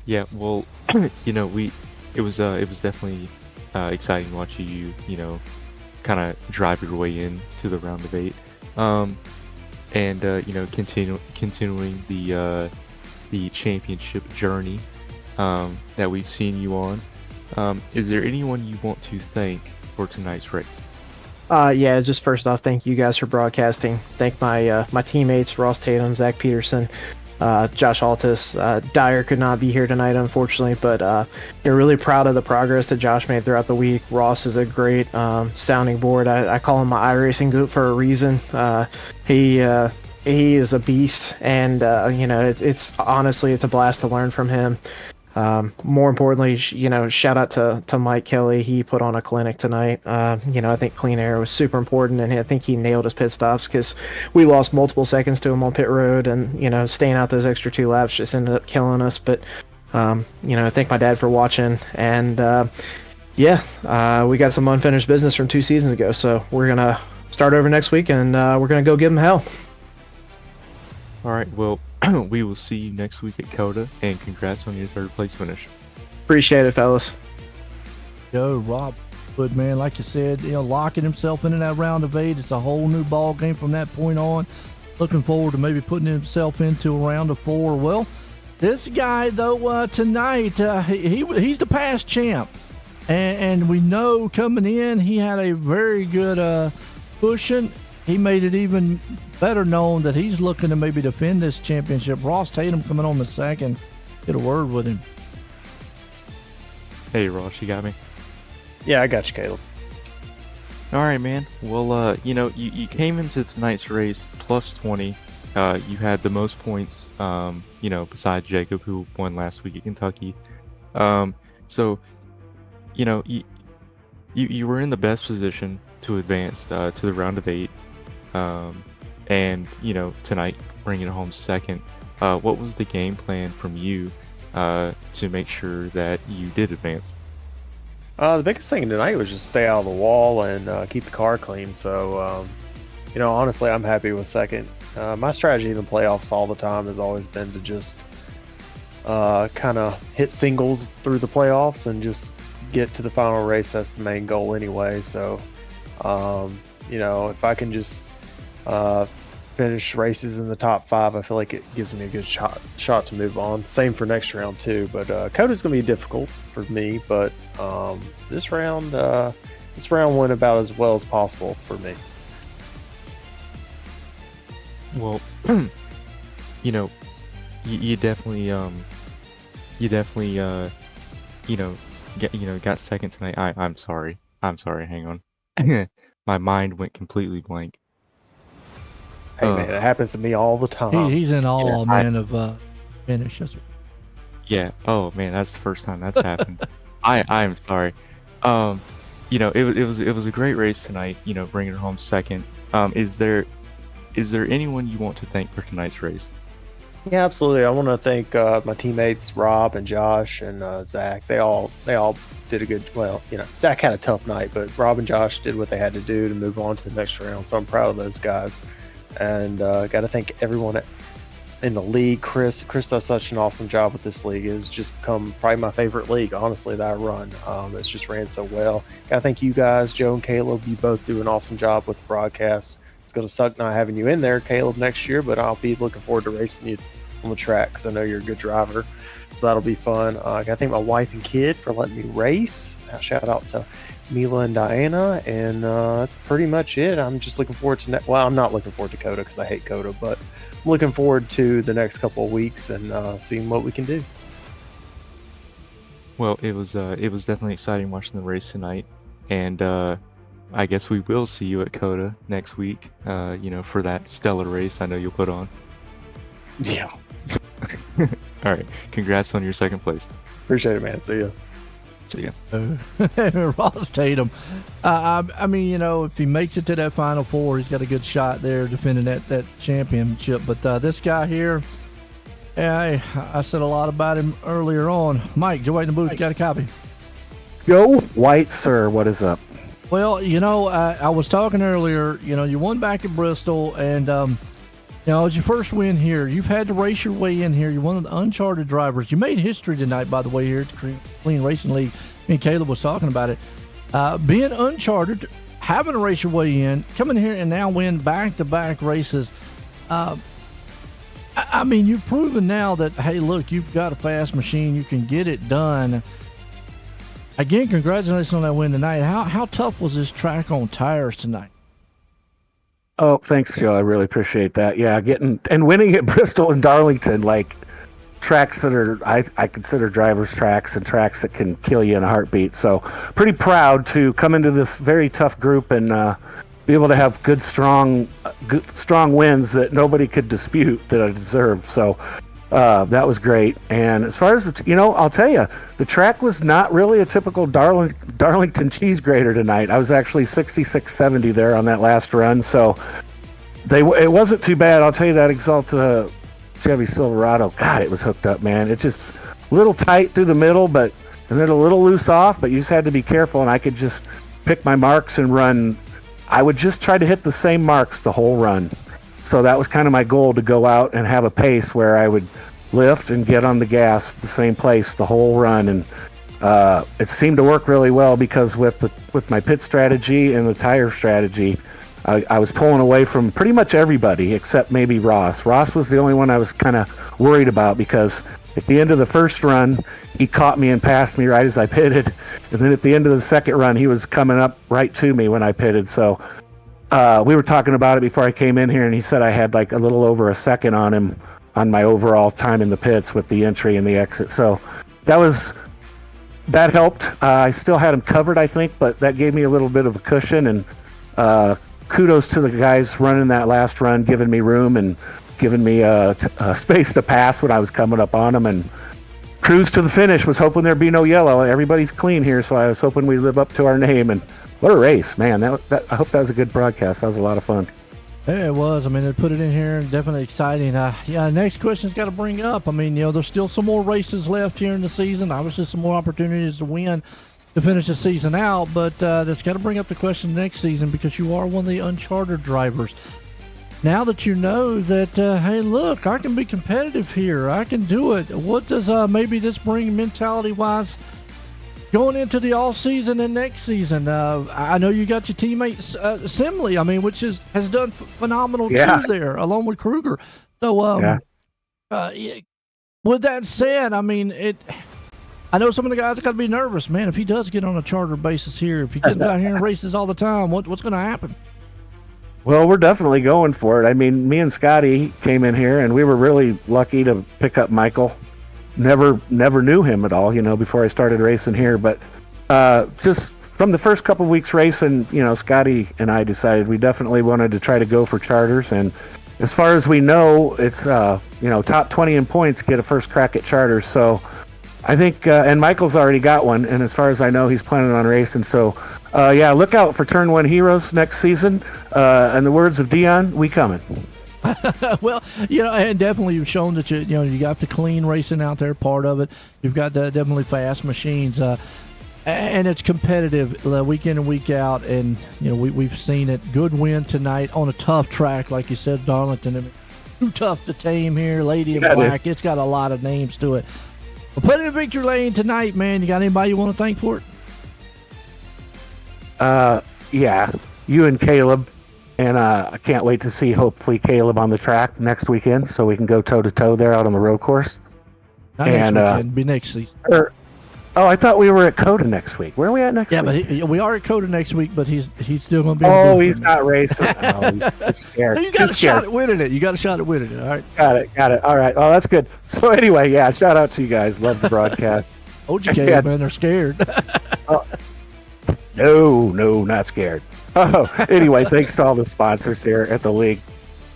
Yeah, well, it was definitely exciting watching you, kind of drive your way in to the round of 8, and continuing the championship journey that we've seen you on. Is there anyone you want to thank for tonight's race? Yeah, just first off, thank you guys for broadcasting. Thank my teammates, Ross Tatum, Zach Peterson, Josh Altus. Dyer could not be here tonight, unfortunately, but you're really proud of the progress that Josh made throughout the week. Ross is a great sounding board. I call him my iRacing goat for a reason. He is a beast, and it's honestly a blast to learn from him. More importantly, shout out to Mike Kelly. He put on a clinic tonight. I think clean air was super important, and I think he nailed his pit stops because we lost multiple seconds to him on pit road, and staying out those extra 2 laps just ended up killing us. But thank my dad for watching, and we got some unfinished business from 2 seasons ago, so we're gonna start over next week, and we're gonna go give him hell. All right, well, we will see you next week at COTA, and congrats on your 3rd place finish. Appreciate it, fellas. Yo, Rob Wood, man, like you said, locking himself into that round of 8. It's a whole new ball game from that point on. Looking forward to maybe putting himself into a round of 4. Well, this guy, though, tonight, he's the past champ. and we know coming in he had a very good pushing. He made it even better known that he's looking to maybe defend this championship. Ross Tatum coming on the second. Get a word with him. Hey, Ross, you got me? Yeah, I got you, Caleb. All right, man. Well, you came into tonight's race plus 20. You had the most points, besides Jacob, who won last week at Kentucky. So, you were in the best position to advance to the round of 8. And tonight bringing it home second. What was the game plan from you to make sure that you did advance? The biggest thing tonight was just stay out of the wall and keep the car clean. So, honestly, I'm happy with second. My strategy in the playoffs all the time has always been to just kind of hit singles through the playoffs and just get to the final race. That's the main goal anyway. So, if I can just finish races in the top 5, I feel like it gives me a good shot to move on. Same for next round too. But Coda's going to be difficult for me, but this round went about as well as possible for me. Well, you definitely got second tonight. I'm sorry. Hang on. My mind went completely blank. Hey man, it happens to me all the time. He's in awe, man, of finish. Yeah. Oh man, that's the first time that's happened. I'm sorry. It was a great race tonight. Bringing it home second. Is there anyone you want to thank for tonight's race? Yeah, absolutely. I want to thank my teammates Rob and Josh and Zach. They all did a good. Well, Zach had a tough night, but Rob and Josh did what they had to do to move on to the next round. So I'm proud of those guys. And got to thank everyone in the league. Chris does such an awesome job with this league. It's just become probably my favorite league, honestly, that I run. It's just ran so well. Got to thank you guys, Joe and Caleb. You both do an awesome job with the broadcasts. It's going to suck not having you in there, Caleb, next year, but I'll be looking forward to racing you on the track because I know you're a good driver. So that'll be fun. I got to thank my wife and kid for letting me race. Shout out to Mila and Diana, and that's pretty much it. I'm just looking forward to I'm not looking forward to Coda because I hate Coda, but I'm looking forward to the next couple of weeks and seeing what we can do. Well, it was definitely exciting watching the race tonight, and I guess we will see you at Coda next week. For that stellar race I know you'll put on. Yeah. All right. Congrats on your second place. Appreciate it, man. See ya. See ya. Ross Tatum. I mean, if he makes it to that Final Four, he's got a good shot there defending that championship. But this guy here, I said a lot about him earlier on. Mike, Joe White in the booth, you got a copy? Joe White, sir. What is up? Well, I was talking earlier, you won back at Bristol, and, it's your first win here. You've had to race your way in here. You're one of the uncharted drivers. You made history tonight, by the way, here at the Clean Racing League. Me and Caleb was talking about it. Being uncharted, having to race your way in, coming here and now win back-to-back races. I mean, you've proven now that, hey, look, you've got a fast machine. You can get it done. Again, congratulations on that win tonight. How tough was this track on tires tonight? Oh, thanks, Joe. I really appreciate that. Yeah, winning at Bristol and Darlington, like tracks that are I consider drivers' tracks and tracks that can kill you in a heartbeat. So pretty proud to come into this very tough group and be able to have good, strong wins that nobody could dispute that I deserved. So that was great. And as far as I'll tell you, the track was not really a typical Darlington cheese grater tonight. I was actually 66-70 there on that last run, so it wasn't too bad. I'll tell you that Exalta Chevy Silverado, God, it was hooked up, man. It just a little tight through the middle, and then a little loose off, but you just had to be careful, and I could just pick my marks and run. I would just try to hit the same marks the whole run. So that was kind of my goal, to go out and have a pace where I would lift and get on the gas the same place the whole run. And it seemed to work really well because with my pit strategy and the tire strategy, I was pulling away from pretty much everybody except maybe Ross. Ross was the only one I was kind of worried about because At the end of the first run, he caught me and passed me right as I pitted. And then at the end of the second run, he was coming up right to me when I pitted. So we were talking about it before I came in here, and he said I had like a little over a second on him on my overall time in the pits with the entry and the exit. So that helped. I still had him covered, I think, but that gave me a little bit of a cushion. And kudos to the guys running that last run, giving me room and giving me space to pass when I was coming up on them. And cruise to the finish. Was hoping there'd be no yellow. Everybody's clean here, so I was hoping we live up to our name. And what a race, man! I hope that was a good broadcast. That was a lot of fun. Yeah, it was. I mean, they put it in here, definitely exciting. Yeah, next question's got to bring up. I mean, there's still some more races left here in the season. Obviously, some more opportunities to win to finish the season out. But that's got to bring up the question next season, because you are one of the uncharted drivers. Now that you know that, hey, look, I can be competitive here. I can do it. What does maybe this bring mentality-wise going into the off season and next season? I know you got your teammates Simley, I mean, which has done phenomenal too there, along with Kruger. So, with that said, I mean, I know some of the guys got to be nervous, man. If he does get on a charter basis here, if he gets out here and races all the time, what's going to happen? Well, we're definitely going for it. I mean, me and Scotty came in here, and we were really lucky to pick up Michael. Never knew him at all, before I started racing here. But just from the first couple of weeks racing, Scotty and I decided we definitely wanted to try to go for charters. And as far as we know, it's top 20 in points get a first crack at charters. So I think, and Michael's already got one. And as far as I know, he's planning on racing. So look out for Turn 1 Heroes next season. In the words of Dion, we coming. Well, and definitely you've shown that you got the clean racing out there, part of it. You've got the definitely fast machines, and it's competitive week in and week out. And we've seen it. Good win tonight on a tough track, like you said, Darlington. I mean, too tough to tame here, Lady in Black. It's got a lot of names to it. But put it in victory lane tonight, man. You got anybody you want to thank for it? Yeah, you and Caleb. And I can't wait to see, hopefully, Caleb on the track next weekend, so we can go toe-to-toe there out on the road course. Not next weekend, be next season. I thought we were at COTA next week. Where are we at next week? Yeah, but we are at COTA next week, but he's still going to be. Oh, he's not racing. No, he's scared. You got a shot at winning it. All right. Got it. All right. Oh, that's good. So anyway, shout out to you guys. Love the broadcast. OGK, man, they're scared. No, not scared. Oh, anyway, thanks to all the sponsors here at the league.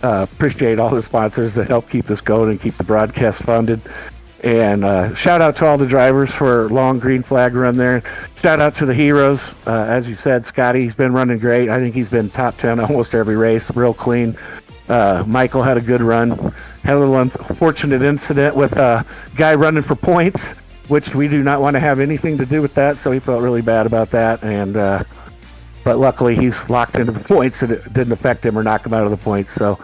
Appreciate all the sponsors that help keep this going and keep the broadcast funded. And shout out to all the drivers for long green flag run there. Shout out to the heroes. As you said, Scotty's been running great. I think he's been top 10 almost every race, real clean. Michael had a good run. Had a little unfortunate incident with a guy running for points, which we do not want to have anything to do with that. So he felt really bad about that. And but luckily, he's locked into the points, and it didn't affect him or knock him out of the points. So,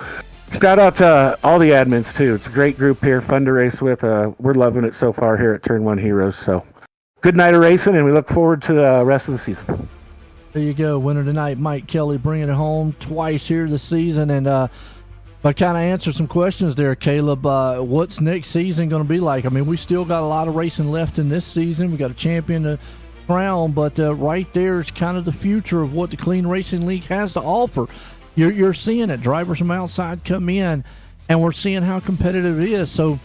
shout out to all the admins, too. It's a great group here, fun to race with. We're loving it so far here at Turn 1 Heroes. So, good night of racing, and we look forward to the rest of the season. There you go. Winner tonight, Mike Kelly, bringing it home twice here this season. And I kind of answered some questions there, Caleb. What's next season going to be like? I mean, we still got a lot of racing left in this season. We got a champion to crown, but right there is kind of the future of what the Clean Racing League has to offer. You're seeing it. Drivers from outside come in, and we're seeing how competitive it is. So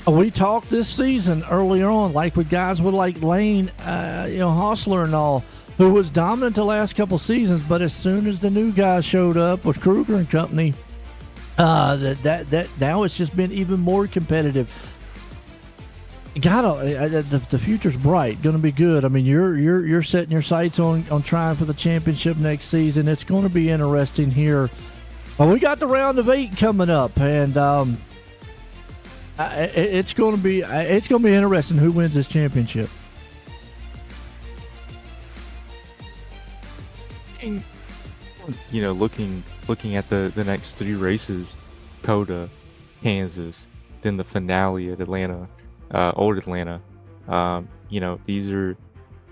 we talked this season earlier on, like with guys with like Lane, Hostler and all, who was dominant the last couple seasons, but as soon as the new guys showed up with Kruger and company, that now it's just been even more competitive. The future's bright, going to be good. I mean, you're setting your sights on trying for the championship next season. It's going to be interesting here. Well, we got the round of 8 coming up, and it's going to be interesting who wins this championship. Looking at the next 3 races, COTA, Kansas, then the finale at Atlanta. Old Atlanta. These are,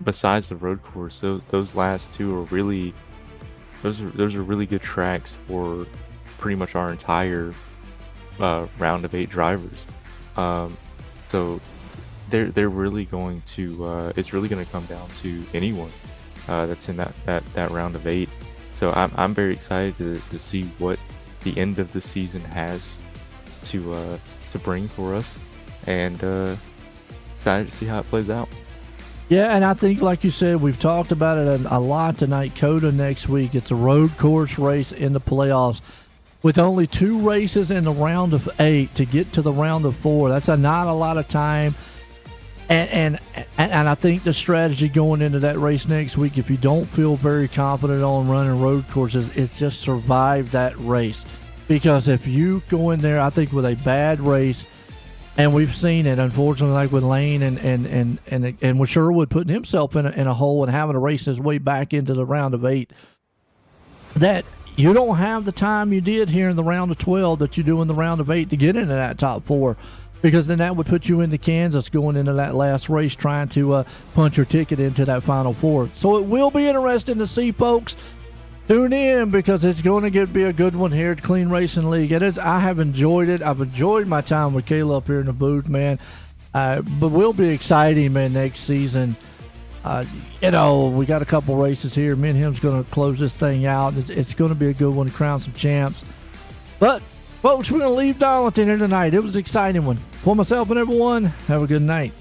besides the road course, those last 2 are really, those are really good tracks for pretty much our entire round of 8 drivers. So they're really going to it's really going to come down to anyone that's in that round of 8. So I'm very excited to see what the end of the season has to bring for us, and excited to see how it plays out. Yeah, and I think, like you said, we've talked about it a lot tonight. COTA next week. It's a road course race in the playoffs with only 2 races in the round of 8 to get to the round of 4. That's not a lot of time. And I think the strategy going into that race next week, if you don't feel very confident on running road courses, is just survive that race. Because if you go in there, I think, with a bad race, and we've seen it, unfortunately, like with Lane and with Sherwood putting himself in a hole and having to race his way back into the round of 8, that you don't have the time you did here in the round of 12 that you do in the round of 8 to get into that top 4. Because then that would put you into Kansas going into that last race trying to punch your ticket into that Final 4. So it will be interesting to see, folks. Tune in, because it's going to be a good one here at Clean Racing League. It is. I have enjoyed it. I've enjoyed my time with Kayla up here in the booth, man. But we'll be exciting, man, next season. We got a couple races here. Me and him's going to close this thing out. It's going to be a good one to crown some champs. But, folks, we're going to leave Darlington here tonight. It was an exciting one. For myself and everyone, have a good night.